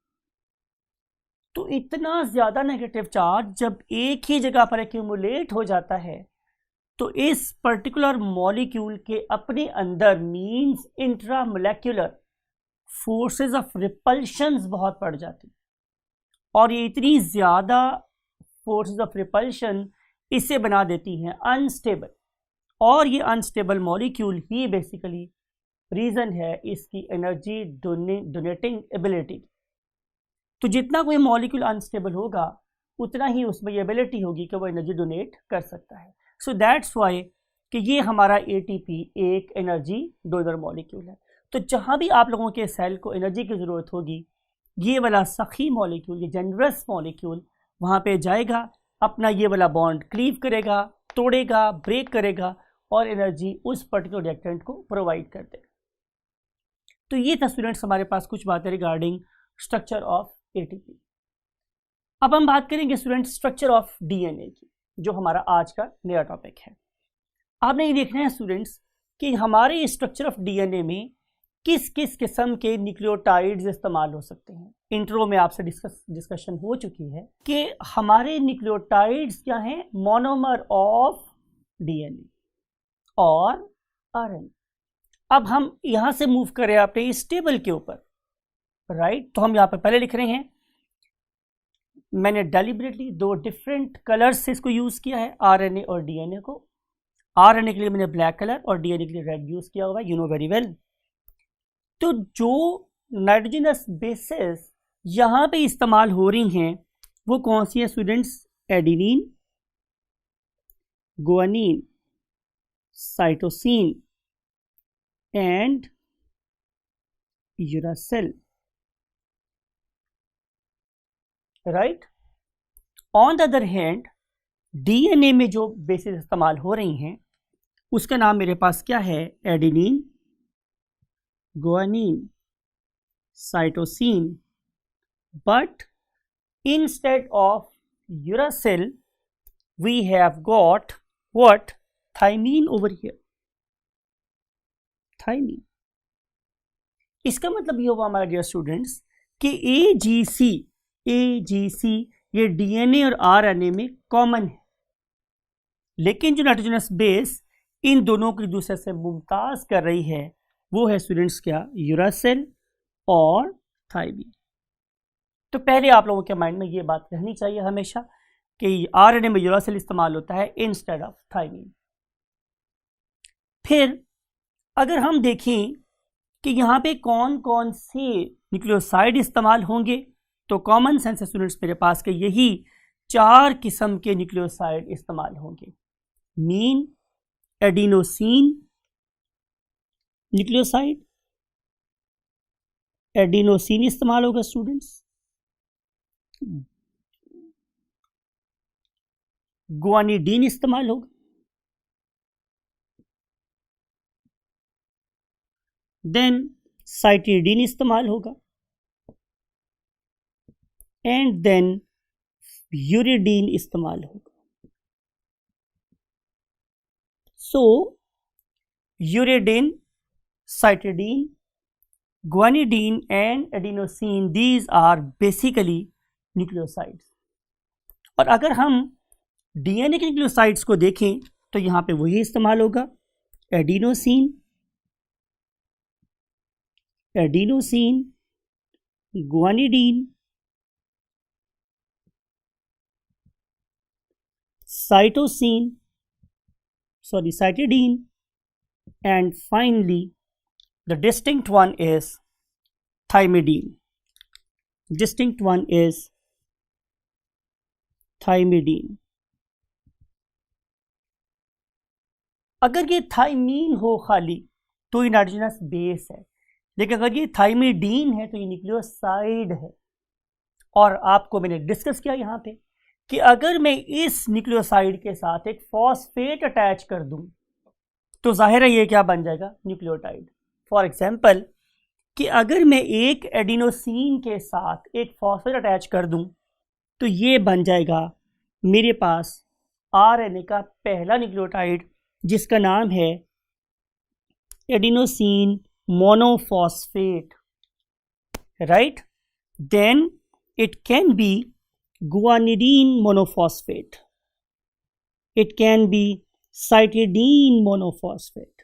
तो इतना ज़्यादा नेगेटिव चार्ज जब एक ही जगह पर एक्यूमुलेट हो जाता है तो इस पर्टिकुलर मॉलिक्यूल के अपने अंदर मीन्स इंट्रामोलेक्युलर फोर्सेस ऑफ रिपल्शंस बहुत पड़ जाती, और ये इतनी ज़्यादा फोर्सेस ऑफ रिपल्शन इसे बना देती हैं अनस्टेबल, और ये अनस्टेबल मॉलिक्यूल ही बेसिकली रीज़न है इसकी एनर्जी डोनेटिंग एबिलिटी। तो जितना कोई मॉलिक्यूल अनस्टेबल होगा उतना ही उसमें ये एबिलिटी होगी कि वो एनर्जी डोनेट कर सकता है। सो दैट्स वाई कि ये हमारा ATP एक एनर्जी डोनर मॉलिक्यूल है। तो जहाँ भी आप लोगों के सेल को एनर्जी की ज़रूरत होगी, ये वाला सखी मॉलिक्यूल, ये जेनरस मॉलिक्यूल वहाँ पे जाएगा, अपना ये वाला बॉन्ड क्लीव करेगा, तोड़ेगा, ब्रेक करेगा और एनर्जी उस पर्टिकुलर रिएक्टेंट को प्रोवाइड कर देगा। तो ये था स्टूडेंट्स हमारे पास कुछ बातें रिगार्डिंग स्ट्रक्चर ऑफ ATP। अब हम बात करेंगे स्टूडेंट्स स्ट्रक्चर ऑफ DNA की, जो हमारा आज का नया टॉपिक है। आपने ये देखना है स्टूडेंट्स कि हमारे स्ट्रक्चर ऑफ DNA में किस किस किस्म के न्यूक्लियोटाइड्स इस्तेमाल हो सकते हैं। इंट्रो में आपसे डिस्कशन हो चुकी है कि हमारे न्यूक्लियोटाइड्स क्या हैं, मोनोमर ऑफ DNA और RNA। अब हम यहाँ से मूव करें अपने इस टेबल के ऊपर, राइट, तो हम यहाँ पर पहले लिख रहे हैं, मैंने डेलिबरेटली दो डिफरेंट कलर्स से इसको यूज़ किया है, RNA और DNA को। RNA के लिए मैंने ब्लैक कलर और DNA के लिए रेड यूज़ किया हुआ है, यू नो वेरी वेल। तो जो नाइट्रोजनस बेसेस यहाँ पे इस्तेमाल हो रही हैं वो कौन सी हैं students, adenine, guanine, cytosine and uracil, right. On the other hand DNA में जो बेसिस इस्तेमाल हो रही हैं उसका नाम मेरे पास क्या है, adenine, guanine, cytosine, but instead of uracil we have got what, thymine over here, thymine। इसका मतलब ये हुआ हमारे डियर स्टूडेंट्स कि AGC ये डीएनए और आरएनए में कॉमन है, लेकिन जो नाइट्रोजनस बेस इन दोनों को एक दूसरे से मुमताज कर रही है वो है स्टूडेंट्स क्या, यूरासिल और थाइमीन। तो पहले आप लोगों के माइंड में ये बात रहनी चाहिए हमेशा कि आरएनए में यूरासिल इस्तेमाल होता है इंस्टेड ऑफ थाइमीन। फिर अगर हम देखें कि यहाँ पे कौन कौन से न्यूक्लियोसाइड इस्तेमाल होंगे, तो कॉमन सेंस स्टूडेंट्स मेरे पास के यही 4 किस्म के न्यूक्लियोसाइड इस्तेमाल होंगे। मीन, एडिनोसिन न्यूक्लियोसाइड, एडिनोसिन इस्तेमाल होगा स्टूडेंट्स, गुआनिडीन इस्तेमाल होगा, देन साइटिडीन इस्तेमाल होगा, एंड देन यूरिडीन इस्तेमाल होगा। So uridine, cytidine, guanidine and adenosine, these are basically nucleosides. और अगर हम डीएनए के न्यूक्लियोसाइड्स को देखें तो यहां पे वही इस्तेमाल होगा, adenosine, guanidine, cytidine, and finally the distinct one is thymidine. Distinct one is thymidine. अगर ये थाइमीन हो खाली तो ये नाइट्रोजनस बेस है, लेकिन अगर ये थाइमिडीन है तो ये न्यूक्लियोसाइड है। और आपको मैंने डिस्कस किया यहाँ पे कि अगर मैं इस न्यूक्लियोसाइड के साथ एक फॉस्फेट अटैच कर दूं तो जाहिर है ये क्या बन जाएगा, न्यूक्लियोटाइड। फॉर एग्जाम्पल कि अगर मैं एक एडिनोसिन के साथ एक फॉस्फेट अटैच कर दूं तो ये बन जाएगा मेरे पास आरएनए का पहला न्यूक्लियोटाइड जिसका नाम है adenosine monophosphate, right. Then it can be guanidine monophosphate, it can be cytidine monophosphate,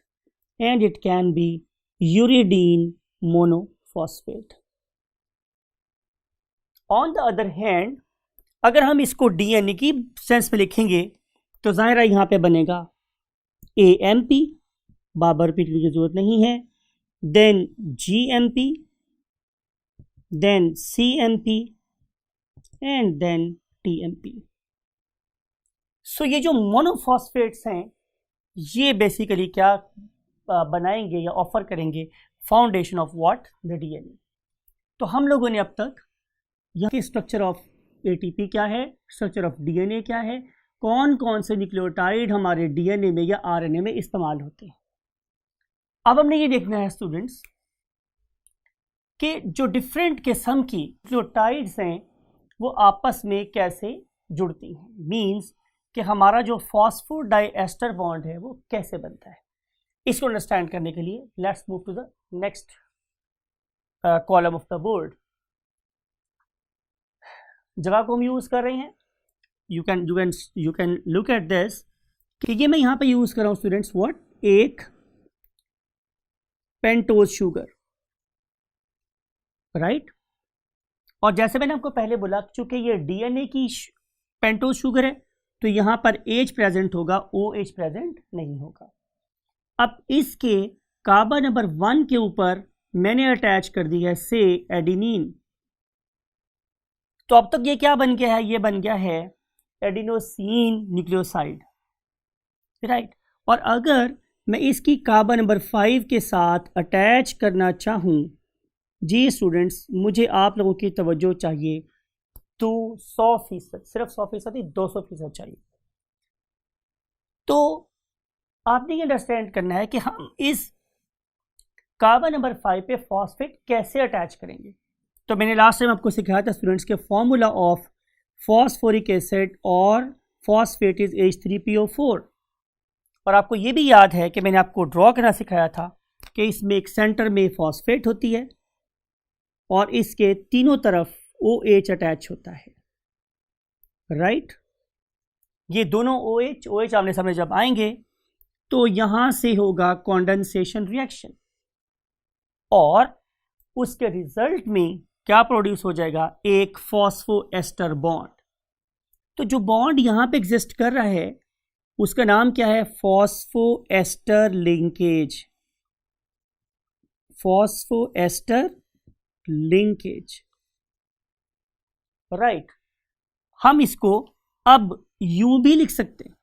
and it can be uridine monophosphate. On the other hand, अगर हम इसको डीएनए की सेंस में लिखेंगे तो जाहिर है यहाँ पे बनेगा AMP, बाबर रिपीट की जरूरत नहीं है, then GMP, then CMP and then TMP। So ये जो मोनोफॉस्फेट्स हैं ये बेसिकली क्या बनाएंगे या ऑफर करेंगे, foundation of what, the DNA. तो हम लोगों ने अब तक यहाँ स्ट्रक्चर ऑफ ATP क्या है, स्ट्रक्चर ऑफ डीएनए क्या है, कौन कौन से न्यूक्लियोटाइड हमारे डीएनए में या आरएनए में इस्तेमाल होते हैं। अब हमने ये देखना है स्टूडेंट्स कि जो डिफरेंट किस्म की न्यूक्लियोटाइड्स हैं वो आपस में कैसे जुड़ती हैं, मींस कि हमारा जो फॉस्फोडाइएस्टर बॉन्ड है वो कैसे बनता है। इसको अंडरस्टैंड करने के लिए let's move to the next column of the board. जगह को हम यूज कर रहे हैं, you can look at this कि ये मैं यहाँ पे यूज कर रहा हूँ स्टूडेंट्स व्हाट, एक पेंटोज शुगर, राइट। और जैसे मैंने आपको पहले बोला चूंकि ये डीएनए की पेंटोज शुगर है तो यहां पर H प्रेजेंट होगा, OH प्रेजेंट नहीं होगा। अब इसके कार्बन नंबर 1 के ऊपर मैंने अटैच कर दी है से एडिनिन, तो अब तक ये क्या बन गया है, ये बन गया है एडिनोसिन न्यूक्लियोसाइड, राइट। और अगर मैं इसकी कार्बन नंबर 5 के साथ अटैच करना चाहूं, जी स्टूडेंट्स मुझे आप लोगों की तवज्जो चाहिए, तो 100%, सिर्फ 100% ही 200% चाहिए। तो आपने ये अंडरस्टैंड करना है कि हम इस कार्बन नंबर 5 पे फॉस्फेट कैसे अटैच करेंगे। तो मैंने लास्ट टाइम आपको सिखाया था स्टूडेंट्स के फॉर्मूला ऑफ फॉस्फोरिक एसिड और फॉस्फेट इज H3PO4। और आपको ये भी याद है कि मैंने आपको ड्रॉ करना सिखाया था कि इसमें एक सेंटर में फॉस्फेट होती है और इसके तीनों तरफ OH अटैच होता है, राइट। ये दोनों OH आमने सामने जब आएंगे तो यहां से होगा कॉन्डेंसेशन रिएक्शन और उसके रिजल्ट में क्या प्रोड्यूस हो जाएगा, एक फॉस्फोएस्टर बॉन्ड। तो जो बॉन्ड यहां पे एग्जिस्ट कर रहा है उसका नाम क्या है, phosphoester linkage. Phosphoester linkage, right. हम इसको अब यूं भी लिख सकते हैं,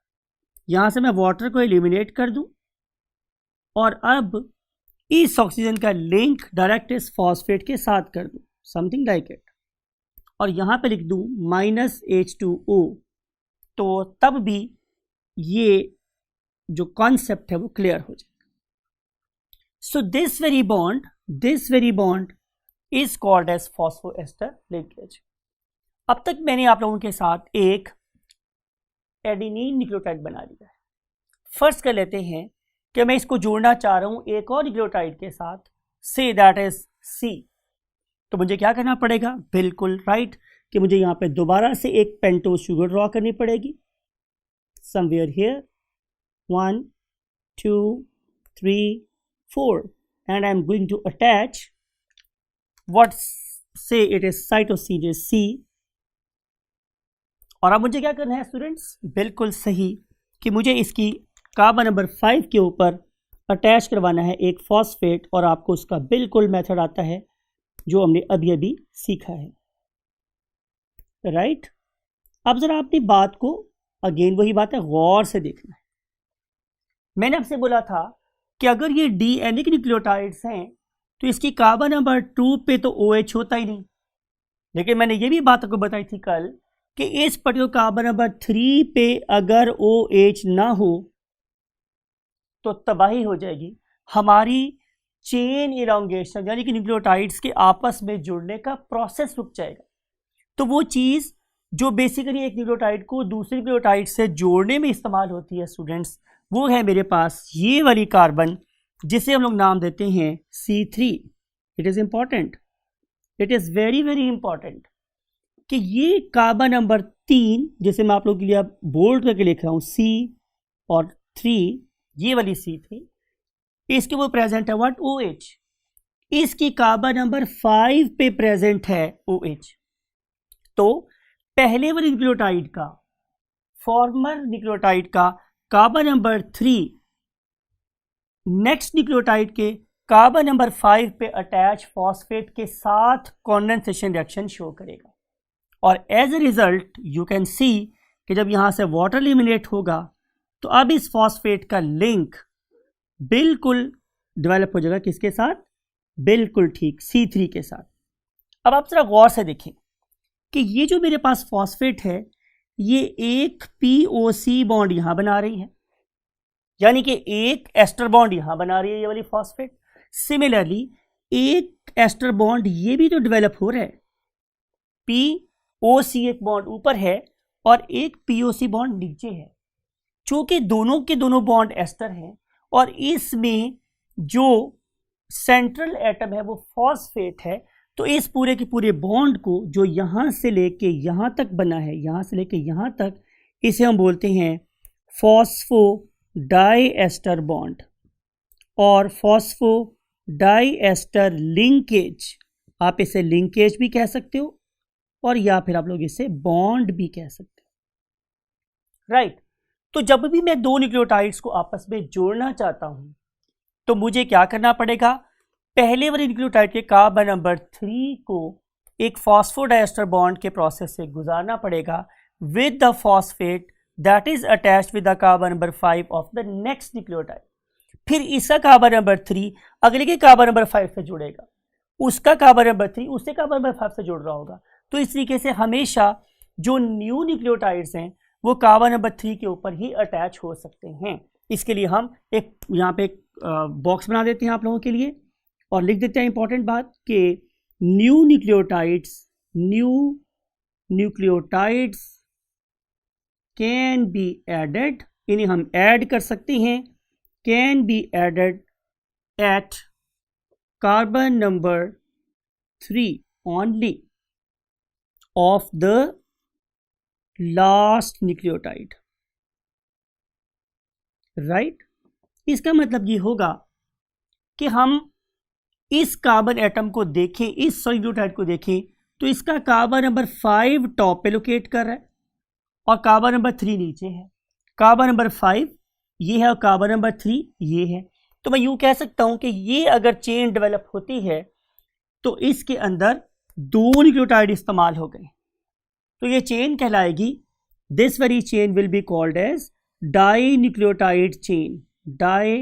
यहां से मैं वाटर को एलिमिनेट कर दूं और अब इस ऑक्सीजन का लिंक डायरेक्ट इस फॉस्फेट के साथ कर दूं, समथिंग लाइक इट, और यहां पे लिख दूं -H2O। तो तब भी ये जो कॉन्सेप्ट है वो क्लियर हो जाएगा। So this very bond is called as phosphoester linkage. अब तक मैंने आप लोगों के साथ एक एडेनिन न्यूक्लियोटाइड बना लिया है। फर्स्ट कर लेते हैं कि मैं इसको जोड़ना चाह रहा हूं एक और न्यूक्लियोटाइड के साथ, से दैट इज C। तो मुझे क्या करना पड़ेगा, बिल्कुल राइट, कि मुझे यहां पे दोबारा से एक पेंटोज शुगर ड्रॉ करनी पड़ेगी, somewhere here 1 2 3 4, and I'm going to attach what say it is cytosine C। और अब मुझे क्या करना है स्टूडेंट्स, बिल्कुल सही, कि मुझे इसकी कार्बन नंबर 5 के ऊपर अटैच करवाना है एक फॉस्फेट, और आपको उसका बिल्कुल मेथड आता है जो हमने अभी सीखा है, राइट। अब जरा अपनी बात को अगेन वही बात है गौर से देखना है। मैंने आपसे बोला था कि अगर ये DNA के न्यूक्लियोटाइड्स हैं तो इसकी कार्बन नंबर 2 पे तो OH होता ही नहीं, लेकिन मैंने ये भी बात आपको बताई थी कल कि इस पर्टिकुलर कार्बन नंबर 3 पे अगर OH ना हो तो तबाही हो जाएगी, हमारी चेन इलांगेशन यानी कि न्यूक्लियोटाइड्स के आपस में जुड़ने का प्रोसेस रुक जाएगा। तो वो चीज़ जो बेसिकली एक न्यूक्लियोटाइड को दूसरे न्यूक्लियोटाइड से जोड़ने में इस्तेमाल होती है स्टूडेंट्स, वो है मेरे पास ये वाली कार्बन जिसे हम लोग नाम देते हैं C3। It is important, it is very very important कि ये कार्बन नंबर 3 जिसे मैं आप लोगों के लिए अब बोल्ड करके लिख रहा हूँ C और 3, ये वाली C3, इसके वो प्रेजेंट है व्हाट, OH। इसकी कार्बन नंबर 5 पे प्रेजेंट है OH। तो पहले वाले न्यूक्लियोटाइड का, फॉर्मर न्यूक्लियोटाइड का कार्बन नंबर 3 नेक्स्ट न्यूक्लियोटाइड के कार्बन नंबर 5 पे अटैच फॉस्फेट के साथ कॉन्डेंसेशन रिएक्शन शो करेगा, और as a result you can see कि जब यहां से वाटर एलिमिनेट होगा तो अब इस फॉस्फेट का लिंक बिल्कुल डेवलप हो जाएगा, किसके साथ, बिल्कुल ठीक, C3 के साथ। अब आप जरा गौर से देखें कि ये जो मेरे पास फॉस्फेट है ये एक POC बॉन्ड यहां बना रही है, यानी कि एक एस्टर बॉन्ड यहां बना रही है ये वाली फॉस्फेट। सिमिलरली एक एस्टर बॉन्ड ये भी तो डेवलप हो रहा है, POC एक बॉन्ड ऊपर है और एक POC बॉन्ड नीचे है। चूंकि दोनों के दोनों बॉन्ड एस्टर हैं और इसमें जो सेंट्रल एटम है वो फॉस्फेट है, तो इस पूरे के पूरे बॉन्ड को जो यहां से लेके यहां तक बना है, यहां से लेके यहां तक, इसे हम बोलते हैं फॉस्फो डाई एस्टर बॉन्ड और फॉस्फो डाई एस्टर लिंकेज। आप इसे लिंकेज भी कह सकते हो और या फिर आप लोग इसे बॉन्ड भी कह सकते हो, राइट। तो जब भी मैं दो न्यूक्लियोटाइड्स को आपस में जोड़ना चाहता हूं तो मुझे क्या करना पड़ेगा, पहले वाले न्यूक्लियोटाइड के कार्बन नंबर 3 को एक फॉस्फोडाइएस्टर बॉन्ड के प्रोसेस से गुजारना पड़ेगा with the phosphate that is attached with the carbon number 5 of the next nucleotide. फिर इसका कार्बन नंबर 3 अगले के कार्बन नंबर 5 से जुड़ेगा, उसका कार्बन नंबर 3 उससे कार्बन नंबर 5 से जुड़ रहा होगा। तो इस तरीके से हमेशा जो न्यू न्यूक्लियोटाइड्स हैं वो कार्बन नंबर 3 के ऊपर ही अटैच हो सकते हैं। इसके लिए हम एक यहाँ पे एक बॉक्स बना देते हैं आप लोगों के लिए और लिख देते हैं इंपॉर्टेंट बात कि new nucleotides can be added, इन्हें हम ऐड कर सकते हैं, can be added at carbon number 3 only of the last nucleotide, right. इसका मतलब ये होगा कि हम इस कार्बन एटम को देखें, इस न्यूक्लियोटाइड को देखें तो इसका कार्बन नंबर 5 टॉप पे लोकेट कर रहा है और कार्बन नंबर 3 नीचे है। कार्बन नंबर 5 ये है और कार्बन नंबर 3 ये है। तो मैं यूं कह सकता हूं कि ये अगर चेन डेवलप होती है तो इसके अंदर 2 न्यूक्लियोटाइड इस्तेमाल हो गए, तो ये चेन कहलाएगी, this very chain will be called as di nucleotide chain, di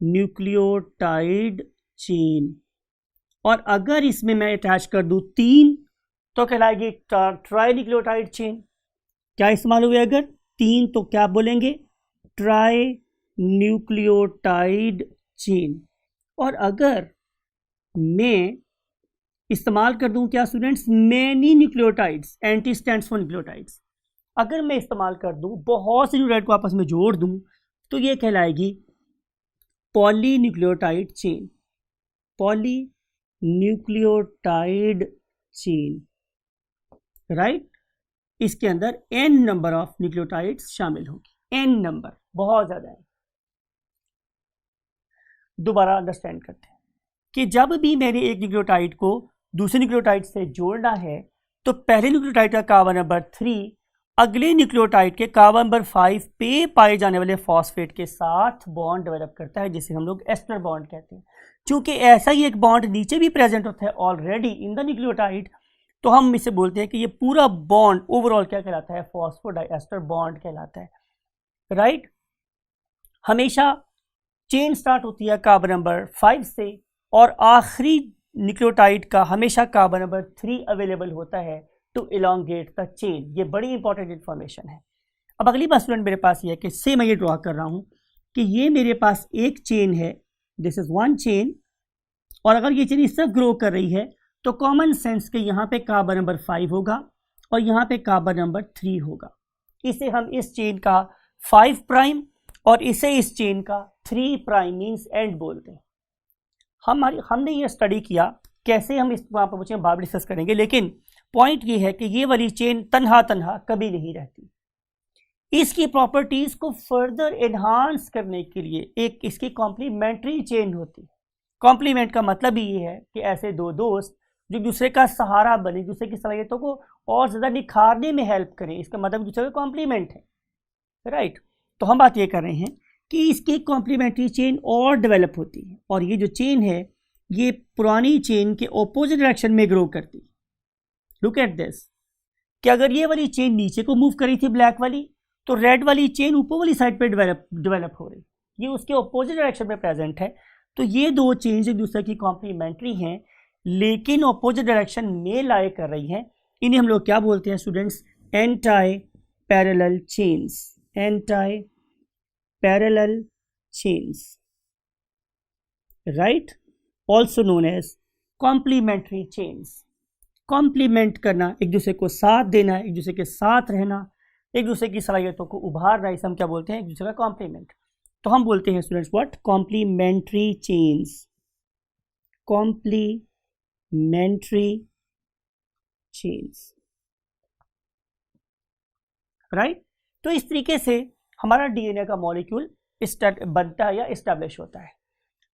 nucleotide chain. और अगर इसमें मैं अटैच कर दूं 3 तो कहलाएगी ट्राई न्यूक्लियोटाइड चेन। क्या इस्तेमाल हुए अगर 3 तो क्या बोलेंगे, ट्राई न्यूक्लियोटाइड चेन। और अगर मैं इस्तेमाल कर दूं क्या students, many nucleotides, anti stands for nucleotides, अगर मैं इस्तेमाल कर दूं बहुत से न्यूक्लियोटाइड को आपस में जोड़ दूं तो ये कहलाएगी poly nucleotide chain, poly nucleotide chain, right. इसके अंदर n नंबर ऑफ न्यूक्लियोटाइड्स शामिल होगी, n नंबर बहुत ज्यादा है। दोबारा अंडरस्टैंड करते हैं कि जब भी मैंने एक न्यूक्लियोटाइड को दूसरे न्यूक्लियोटाइड से जोड़ना है तो पहले न्यूक्लियोटाइड का कार्बन नंबर 3 अगले न्यूक्लियोटाइड के कार्बन नंबर 5 पे पाए जाने वाले फॉस्फेट के साथ बॉन्ड डेवलप करता है, जिसे हम लोग एस्टर बॉन्ड कहते हैं। क्योंकि ऐसा ही एक बॉन्ड नीचे भी प्रेजेंट होता है ऑलरेडी इन द न्यूक्लियोटाइड, तो हम इसे बोलते हैं कि ये पूरा बॉन्ड ओवरऑल क्या कहलाता है, फॉस्फोडाइएस्टर बॉन्ड कहलाता है, राइट। हमेशा चेन स्टार्ट होती है कार्बन नंबर 5 से और आखिरी न्यूक्लियोटाइड का हमेशा कार्बन नंबर 3 अवेलेबल होता है टू इलोंगेट द चेन। ये बड़ी इंपॉर्टेंट इंफॉर्मेशन है। अब अगली बात स्टूडेंट मेरे पास ये है कि से मैं ये ड्रॉ कर रहा हूं कि ये मेरे पास एक चेन है, दिस इज वन चेन, और अगर ये चेन इस तरफ ग्रो कर रही है तो कॉमन सेंस के यहाँ पे कार्बन नंबर 5 होगा और यहाँ पे कार्बन नंबर 3 होगा। इसे हम इस चेन का 5 प्राइम और इसे इस चेन का 3 प्राइम मीन्स एंड बोलते हैं। हमने ये स्टडी किया, कैसे हम इस वहाँ पर पूछे बाद में डिस्कस करेंगे, लेकिन पॉइंट ये है कि ये वाली चेन तन्हा तन्हा कभी नहीं रहती। इसकी प्रॉपर्टीज को फर्दर एनहांस करने के लिए एक इसकी कॉम्प्लीमेंट्री चेन होती है। कॉम्प्लीमेंट का मतलब ही ये है कि ऐसे दो दोस्त जो दूसरे का सहारा बने, दूसरे की सलाहियतों को और ज़्यादा निखारने में हेल्प करें, इसका मतलब दूसरे का कॉम्प्लीमेंट है, राइट। तो हम बात ये कर रहे हैं कि इसकी कॉम्प्लीमेंट्री चेन और डेवलप होती है और ये जो चेन है ये पुरानी चेन के ऑपोजिट डायरेक्शन में ग्रो करती है। लुक एट दिस, कि अगर ये वाली चेन नीचे को मूव करी थी ब्लैक वाली, तो रेड वाली चेन ऊपर वाली साइड पे डेवलप हो रही, ये उसके ऑपोजिट डायरेक्शन में प्रेजेंट है। तो ये दो चेन्स एक दूसरे की कॉम्प्लीमेंट्री हैं लेकिन ऑपोजिट डायरेक्शन में लाई कर रही हैं। इन्हें हम लोग क्या बोलते हैं students, anti parallel chains, anti parallel chains, right, also known as complementary chains. Complement करना, एक दूसरे को साथ देना, एक दूसरे के साथ रहना, एक दूसरे की सलाहियतों को उभारना, इसे हम क्या बोलते हैं, एक दूसरे का कॉम्प्लीमेंट। तो हम बोलते हैं students what, complementary chains, complementary chains, right. तो इस तरीके से हमारा डीएनए का मॉलिक्यूल बनता है या इस्टेब्लिश होता है।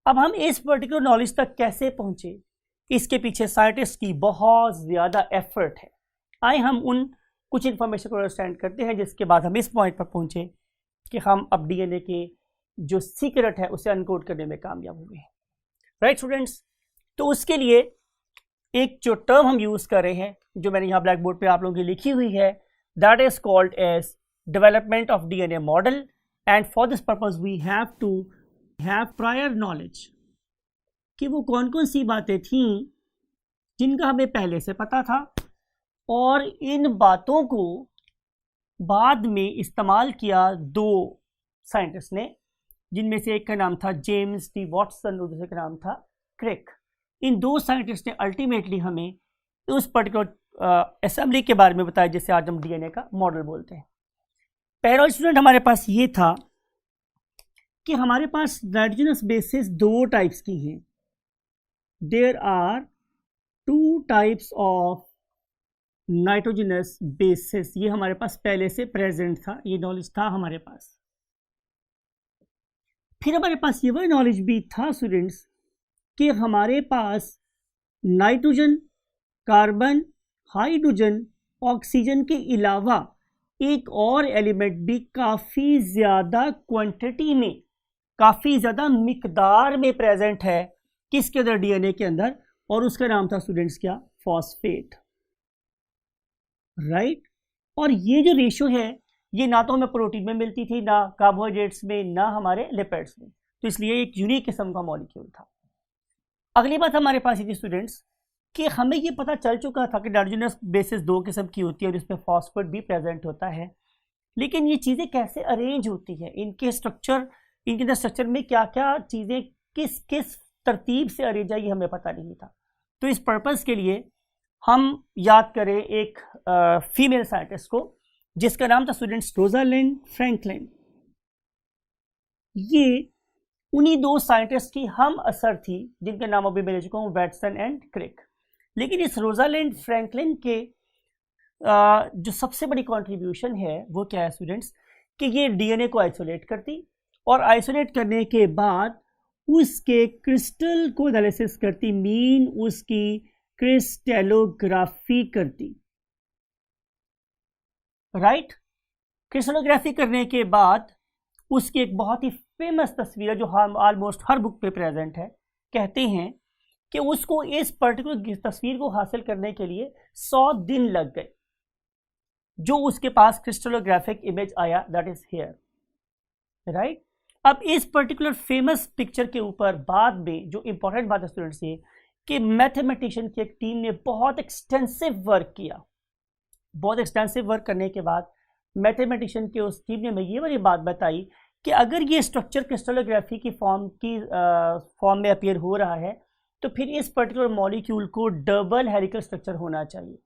अब हम इस पर्टिकुलर नॉलेज तक कैसे पहुंचे, इसके पीछे साइंटिस्ट की बहुत ज़्यादा एफर्ट है। आए हम उन कुछ इन्फॉर्मेशन को अंडरस्टैंड करते हैं जिसके बाद हम इस पॉइंट पर पहुंचे कि हम अब डीएनए के जो सीक्रेट है उसे अनकोड करने में कामयाब हुए हैं, राइट स्टूडेंट्स। तो उसके लिए एक जो टर्म हम यूज़ कर रहे हैं, जो मैंने यहाँ ब्लैक बोर्ड पर आप लोगों की लिखी हुई है, that is called as development of DNA model. And for this purpose we have to have prior knowledge कि वो कौन कौन सी बातें थीं जिनका हमें पहले से पता था, और इन बातों को बाद में इस्तेमाल किया दो साइंटिस्ट ने, जिनमें से एक का नाम था जेम्स डी वॉटसन और दूसरे का नाम था क्रिक। इन दो साइंटिस्ट ने अल्टीमेटली हमें उस पर्टिकुलर असेंबली के बारे में बताया जिसे आज हम डीएनए का मॉडल बोलते हैं। पहला स्टूडेंट हमारे पास ये था कि हमारे पास नाइट्रोजनस बेसेस दो टाइप्स की हैं। There are two types of nitrogenous bases. ये हमारे पास पहले से प्रेजेंट था, ये नॉलेज था हमारे पास। फिर हमारे पास ये वह नॉलेज भी था स्टूडेंट्स कि हमारे पास नाइट्रोजन, कार्बन, हाइड्रोजन, ऑक्सीजन के अलावा एक और एलिमेंट भी काफ़ी ज़्यादा क्वांटिटी में, काफ़ी ज़्यादा मिकदार में प्रेजेंट है किसके अंदर, डीएनए के अंदर, और उसका नाम था स्टूडेंट्स क्या, फॉस्फेट, राइट। और ये जो रेशो है ये ना तो हमें प्रोटीन में मिलती थी, ना कार्बोहाइड्रेट्स में, ना हमारे लिपिड्स में, तो इसलिए एक यूनिक किस्म का मॉलिक्यूल था। अगली बात हमारे पास ये थी स्टूडेंट्स कि हमें ये पता चल चुका था कि नाइट्रोजनस बेसिस दो किस्म की होती है और इसमें फॉस्फेट भी प्रेजेंट होता है, लेकिन ये चीज़ें कैसे अरेंज होती हैं, इनके स्ट्रक्चर, इनके अंदर स्ट्रक्चर में क्या क्या चीज़ें किस किस तरतीब से अरेंज है, ये हमें पता नहीं था। तो इस पर्पज़ के लिए हम याद करें एक फीमेल साइंटिस्ट को जिसका नाम था स्टूडेंट्स रोजालिंड फ्रैंकलिन। ये उन्हीं दो साइंटिस्ट की हम असर थी जिनका नाम अभी मैं ले चुका हूँ, वैटसन एंड क्रिक। लेकिन इस रोजालिंड फ्रैंकलिन के जो सबसे बड़ी कंट्रीब्यूशन है वो क्या है स्टूडेंट्स, कि ये डीएनए को आइसोलेट करती और आइसोलेट करने के बाद उसके क्रिस्टल को एनालिसिस करती, मीन उसकी क्रिस्टलोग्राफी करती, राइट। क्रिस्टलोग्राफी करने के बाद उसकी एक बहुत ही फेमस तस्वीर है जो हम ऑलमोस्ट हर बुक पे प्रेजेंट है। कहते हैं कि उसको इस पर्टिकुलर तस्वीर को हासिल करने के लिए 100 दिन लग गए, जो उसके पास क्रिस्टलोग्राफिक इमेज आया, दैट इज हियर, राइट। अब इस पर्टिकुलर फेमस पिक्चर के ऊपर बाद में जो इंपॉर्टेंट बात है स्टूडेंट्स ये कि मैथमेटिशियन की एक टीम ने बहुत एक्सटेंसिव वर्क किया। बहुत एक्सटेंसिव वर्क करने के बाद मैथमेटिशियन की उस टीम ने हमें ये वाली बात बताई कि अगर ये स्ट्रक्चर क्रिस्टलोग्राफी की फॉर्म में अपीयर हो रहा है तो फिर इस पर्टिकुलर मॉलिक्यूल को डबल हेलिकल स्ट्रक्चर होना चाहिए।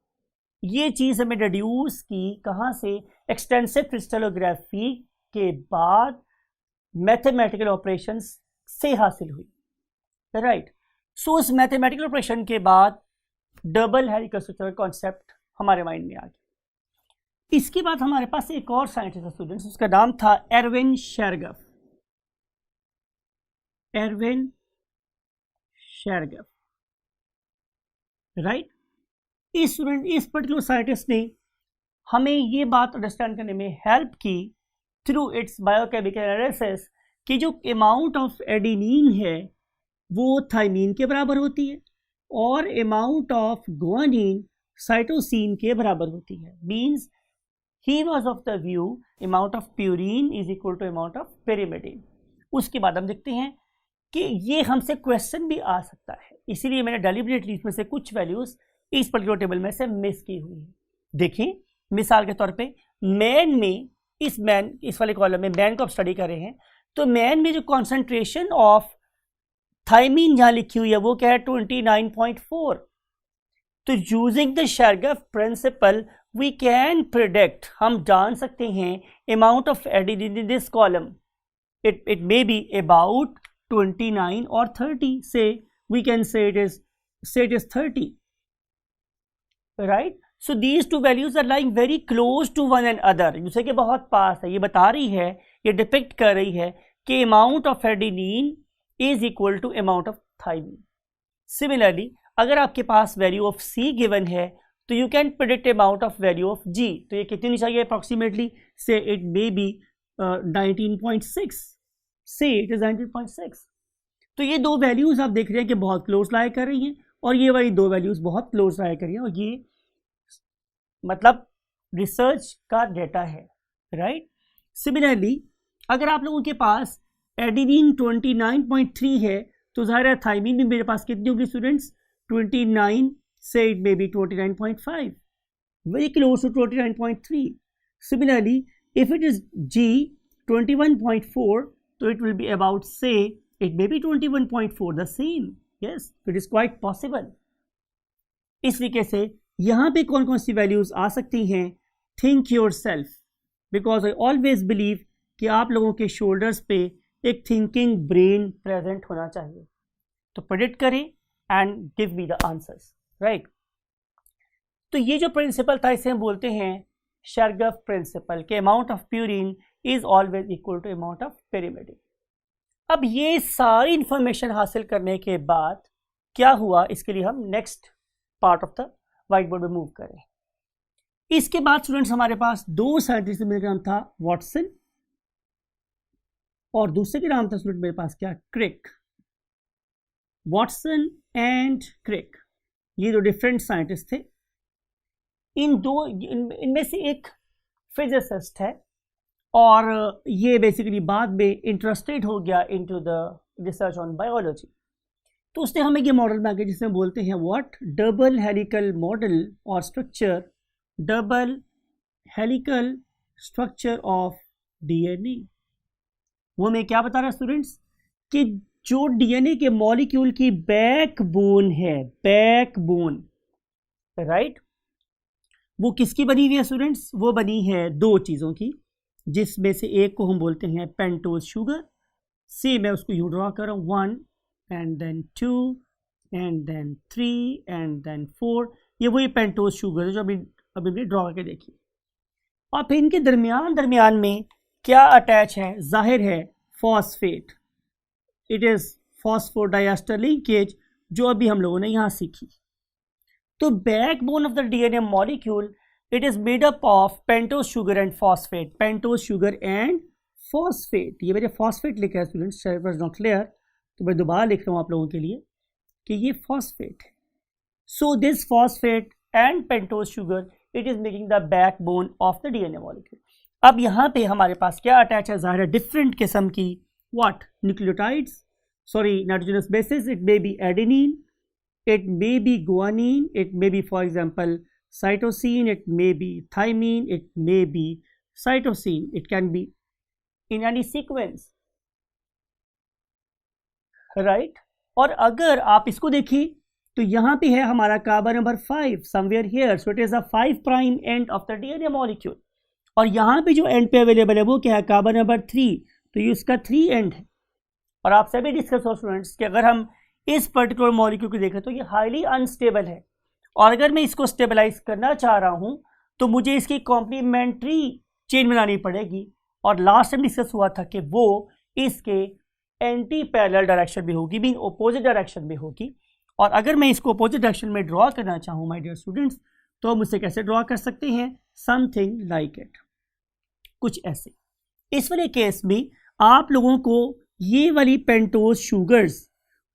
ये चीज़ हमें डिड्यूस की कहाँ से, एक्सटेंसिव क्रिस्टलोग्राफी के बाद मैथमेटिकल ऑपरेशंस से हासिल हुई, राइट। सो उस मैथमेटिकल ऑपरेशन के बाद डबल हेलिकल स्ट्रक्चर कॉन्सेप्ट हमारे माइंड में आ गया। इसके बाद हमारे पास एक और साइंटिस्ट स्टूडेंट्स, उसका नाम था Erwin Chargaff. Erwin Chargaff, right. इस पर्टिकुलर साइंटिस्ट ने हमें ये बात अंडरस्टैंड करने में हेल्प की थ्रू इट्स बायोकेमिकल एनालिसिस कि जो अमाउंट ऑफ एडेनिन है वो थाइमीन के बराबर होती है और अमाउंट ऑफ गुआनिन साइटोसिन के बराबर होती है। Means he was of the view amount of purine is equal to amount of pyrimidine. उसके बाद हम देखते हैं कि ये हमसे क्वेश्चन भी आ सकता है, इसीलिए मैंने डेलिबरेटली इसमें से कुछ वैल्यूज इस पर्टिकुलर टेबल में से मिस की हुई है। देखिए मिसाल के तौर पे मैन में, इस वाले कॉलम में मैन को आप स्टडी कर रहे हैं, तो मैन में जो कॉन्सेंट्रेशन ऑफ थाइमीन जहाँ लिखी हुई है वो क्या है, 29.4। तो using the Chargaff principle we can predict, हम जान सकते हैं amount of adenine in this column, it may be about 29 और 30, so we can say it is 30, right. So these two values are lying very close to one and other, दूसरे के बहुत पास है। ये बता रही है, ये डिपिक्ट कर रही है कि amount of adenine is equal to amount of thymine. Similarly अगर आपके पास वैल्यू ऑफ सी गिवन है तो you can predict amount of value of G. तो ये कितनी चाहिए अप्रॉक्सीमेटली, से इट मे बी 19.6, से इट इज 19.6। तो ये दो वैल्यूज आप देख रहे हैं कि बहुत क्लोज लाई कर रही हैं और ये वाली दो वैल्यूज बहुत क्लोज लाई कर रही हैं, और ये मतलब रिसर्च का डेटा है, राइट। सिमिलरली अगर आप लोगों के पास एडेनिन 29.3 है तो ज़ाहिर है थाइमीन भी मेरे पास कितनी होगी students, 29, say it may be 29.5, very close to 29.3। Similarly, if it is G 21.4, so it will be about, say, it may be 21.4, the same. Yes, it is quite possible. इस तरीके से यहाँ पे कौन कौन सी वैल्यूज आ सकती हैं? Think your self, because I always believe कि आप लोगों के शोल्डर्स पे एक थिंकिंग ब्रेन प्रेजेंट होना चाहिए. तो प्रेडिक्ट करें and give me the answers, right. तो ये जो प्रिंसिपल था इसे हम बोलते हैं शरगफ प्रिंसिपल के amount of purine is always equal to amount of pyrimidine. अब ये सारी इंफॉर्मेशन हासिल करने के बाद क्या हुआ, इसके लिए हम next part of the white board में मूव करें. इसके बाद स्टूडेंट्स हमारे पास दो साइंटिस्ट, मेरा नाम था वॉटसन और दूसरे के नाम था स्टूडेंट मेरे पास क्या, क्रिक. वॉटसन एंड क्रिक, ये दो डिफरेंट साइंटिस्ट थे. इनमें से एक फिजिसिस्ट है और ये बेसिकली बाद में इंटरेस्टेड हो गया into the research on biology. तो उसने हमें ये मॉडल बना के जिसमें बोलते हैं व्हाट, डबल हेलिकल मॉडल और structure, double helical structure of DNA. वो हमें क्या बता रहा है स्टूडेंट्स कि जो डीएनए के मॉलिक्यूल की बैकबोन है, बैकबोन, राइट, वो किसकी बनी हुई है स्टूडेंट्स? वो बनी है दो चीज़ों की, जिसमें से एक को हम बोलते हैं पेंटोज शुगर. से मैं उसको यूँ ड्रॉ कर रहा हूँ, 1 and then 2 and then 3 and then 4. ये वही पेंटोज शुगर है जो अभी हमने ड्रॉ करके देखी. और फिर इनके दरमियान में क्या अटैच है? जाहिर है phosphate. It is phosphodiester linkage जो अभी हम लोगों ने यहाँ सीखी. तो backbone of the DNA molecule, it is made up of pentose sugar and phosphate, pentose sugar and phosphate. ये मेरे फॉस्फेट लिखा है स्टूडेंट्स, नॉट क्लियर, तो मैं दोबारा लिख रहा हूँ आप लोगों के लिए कि ये फॉस्फेट है. So this phosphate and pentose sugar, it is making the backbone of the DNA molecule. अब यहाँ पे हमारे पास क्या अटैच है? ज़ाहिर है डिफरेंट किस्म की what, nucleotides, sorry nitrogenous bases. It may be adenine, it may B guanine, it may B for example cytosine, it may B thymine, it may B cytosine, it can be in any sequence, right. और अगर आप इसको देखिए तो यहाँ पे है हमारा carbon number 5 somewhere here, so it is a 5 prime end of the DNA molecule. और यहाँ पे जो एंड पे अवेलेबल है वो क्या है? कार्बन नंबर 3, तो ये उसका 3 एंड है. और आप सभी डिस्कस हो स्टूडेंट्स कि अगर हम इस पर्टिकुलर मॉलिक्यूल को देखें तो ये हाईली अनस्टेबल है, और अगर मैं इसको स्टेबलाइज करना चाह रहा हूँ तो मुझे इसकी कॉम्प्लीमेंट्री चेन बनानी पड़ेगी. और लास्ट टाइम डिस्कस हुआ था कि वो इसके एंटी पैरेलल डायरेक्शन में होगी, मीन अपोजिट डायरेक्शन में होगी. और अगर मैं इसको अपोजिट डायरेक्शन में ड्रॉ करना चाहूँ माय डियर स्टूडेंट्स, तो हम उसे कैसे ड्रॉ कर सकते हैं? समथिंग लाइक इट, कुछ ऐसे. इस वाले केस में आप लोगों को ये वाली पेंटोज शुगर्स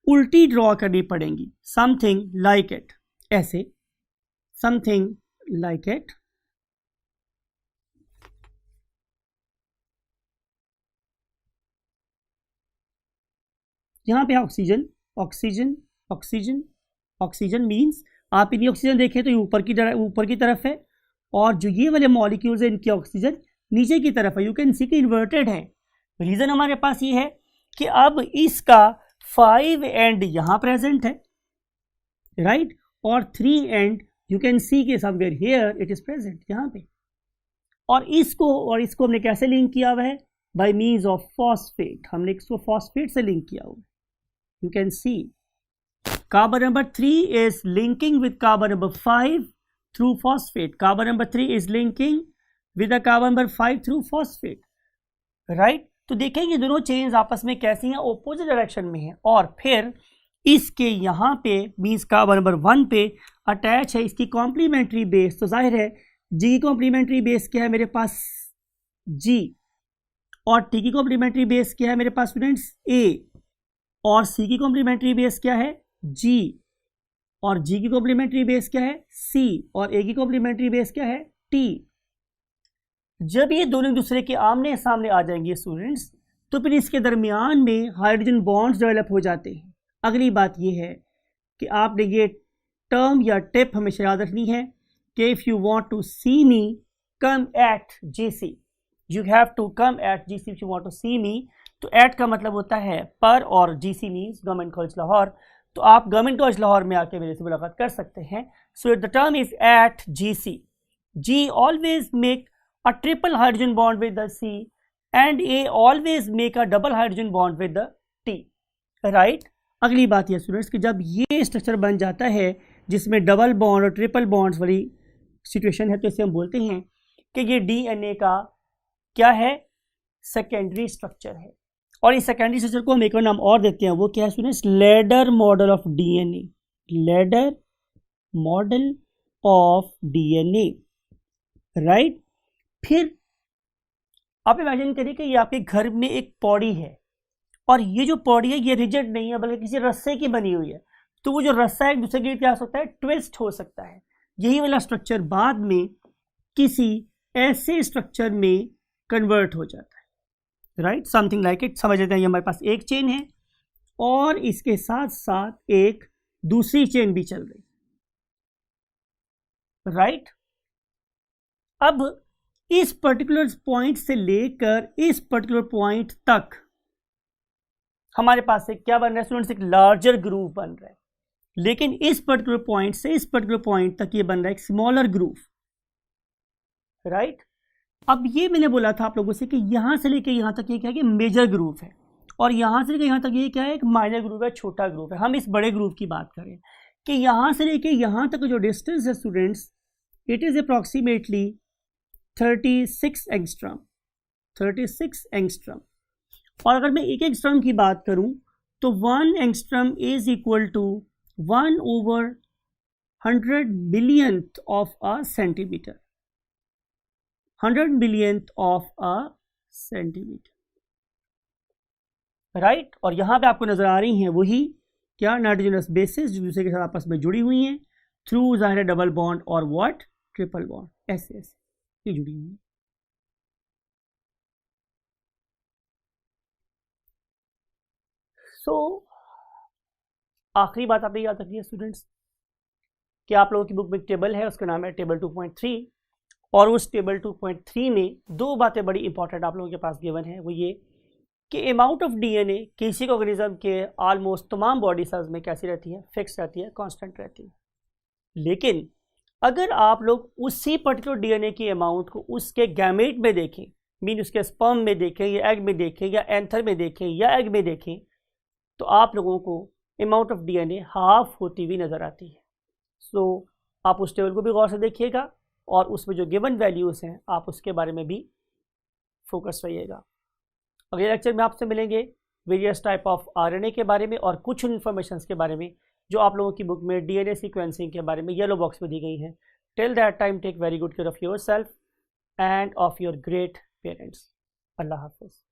उल्टी ड्रॉ करनी पड़ेंगी, समथिंग लाइक इट, ऐसे, समथिंग लाइक इट. यहाँ पे oxygen, oxygen, oxygen, oxygen means आप इनकी ऑक्सीजन देखें तो ये ऊपर की तरफ है, और जो ये वाले मॉलिक्यूल्स हैं इनकी ऑक्सीजन नीचे की तरफ है. यू कैन सी कि इन्वर्टेड है. रीज़न हमारे पास ये है कि अब इसका 5 एंड यहाँ प्रेजेंट है, राइट, और 3 एंड यू कैन सी के somewhere here it is present यहाँ पे. और इसको हमने कैसे लिंक किया हुआ है? Bye means of phosphate. हमने इसको फॉस्फेट से लिंक किया हुआ है. You can see carbon number 3 is linking with carbon number 5 through phosphate. Carbon number 3 is linking with the carbon number 5 through phosphate, right? तो देखेंगे दोनों चेन्स आपस में कैसी हैं, ऑपोजिट डायरेक्शन में हैं. और फिर इसके यहाँ पे मीन्स कार्बन नंबर 1 पे अटैच है इसकी कॉम्प्लीमेंट्री बेस. तो जाहिर है जी की कॉम्प्लीमेंट्री बेस क्या है मेरे पास? जी. और टी की कॉम्प्लीमेंट्री बेस क्या है मेरे पास स्टूडेंट्स? ए. और सी की कॉम्प्लीमेंट्री बेस क्या है? जी. और जी की कॉम्प्लीमेंट्री बेस क्या है? सी. और ए की कॉम्प्लीमेंट्री बेस क्या है? टी. जब ये दोनों एक दूसरे के आमने सामने आ जाएंगे स्टूडेंट्स, तो फिर इसके दरमियान में हाइड्रोजन बॉन्ड्स डेवलप हो जाते हैं. अगली बात ये है कि आपने ये टर्म या टिप हमेशा याद रखनी है कि if you want to see me come at GC. You have to come at GC if you want to see me. तो at का मतलब होता है पर और GC means government college Lahore. तो आप गवर्नमेंट कॉलेज लाहौर में आके मेरे से मुलाकात कर सकते हैं. So the term is at GC. G always make a triple hydrogen bond with the C and A always make a double hydrogen bond with the T. Right. अगली बात यह स्टूडेंट्स कि जब ये स्ट्रक्चर बन जाता है जिसमें डबल बॉन्ड और ट्रिपल बॉन्ड्स वाली सिचुएशन है तो इसे हम बोलते हैं कि ये डीएनए का क्या है, सेकेंडरी स्ट्रक्चर है. और इस सेकेंडरी स्ट्रक्चर को हम एक और नाम और देते हैं, वो क्या है students, ladder model of DNA. Ladder model of DNA. Right. फिर आप इमेजिन करिए कि ये आपके घर में एक पौड़ी है और ये जो पौड़ी है ये रिजिड नहीं है बल्कि किसी रस्से की बनी हुई है. तो वो जो रस्सा है एक दूसरे के क्या हो सकता है, ट्विस्ट हो सकता है. यही वाला स्ट्रक्चर बाद में किसी ऐसे स्ट्रक्चर में कन्वर्ट हो जाता है. राइट. Something like it. समझ लेते हैं ये हमारे पास एक चेन है और इसके साथ साथ एक दूसरी चेन भी चल रही. राइट. अब इस पर्टिकुलर पॉइंट से लेकर इस पर्टिकुलर पॉइंट तक हमारे पास एक क्या बन रहा है स्टूडेंट्स, एक लार्जर ग्रूव बन रहा है. लेकिन इस पर्टिकुलर पॉइंट से इस पर्टिकुलर पॉइंट तक ये बन रहा है एक स्मॉलर ग्रूव. राइट. अब ये मैंने बोला था आप लोगों से कि यहां से लेकर यहां तक ये क्या है कि मेजर ग्रूव है और यहां से लेकर यहां तक ये क्या है, एक माइनर ग्रूव है, छोटा ग्रूव है. हम इस बड़े ग्रूव की बात करें कि यहां से लेकर यहां तक जो डिस्टेंस है students, it is approximately 36 angstrom. 36 angstrom. और अगर मैं एक एंगस्ट्रॉम की बात करूं तो 1 angstrom is equal to 1/100 billionth of a centimetre. 100 billionth of a centimetre. Right. और यहां पे आपको नजर आ रही हैं वही क्या, नाइट्रोजनस बेसिस जो दूसरे के साथ आपस में जुड़ी हुई हैं थ्रू जाहिर डबल बॉन्ड और व्हाट, ट्रिपल बॉन्ड. ऐसे ऐसे ये जुड़ी हुई है. सो आखिरी बात आपने याद रखी है स्टूडेंट्स कि आप लोगों की बुक में एक टेबल है, उसका नाम है टेबल 2.3. और उस टेबल 2.3 में दो बातें बड़ी इंपॉर्टेंट आप लोगों के पास गिवन है. वो ये कि अमाउंट ऑफ डीएनए किसी ऑर्गेनिज्म के ऑलमोस्ट तमाम बॉडी सेल्स में कैसी रहती है, फिक्स रहती है, कांस्टेंट रहती है. लेकिन अगर आप लोग उसी पर्टिकुलर डीएनए की अमाउंट को उसके गैमेट में देखें, मीन उसके स्पर्म में देखें या एग में देखें या एंथर में देखें या एग में देखें, तो आप लोगों को अमाउंट ऑफ डीएनए हाफ होती हुई नज़र आती है. सो आप उस टेबल को भी गौर से देखिएगा और उसमें जो गिवन वैल्यूज़ हैं आप उसके बारे में भी फोकस रहिएगा. अगले लेक्चर में आपसे मिलेंगे वेरियस टाइप ऑफ आरएनए के बारे में और कुछ इन्फॉर्मेशन के बारे में जो आप लोगों की बुक में डीएनए सीक्वेंसिंग के बारे में येलो बॉक्स में दी गई हैं. Till that time take very good care of your self and of your great parents. अल्लाह हाफ़िज़.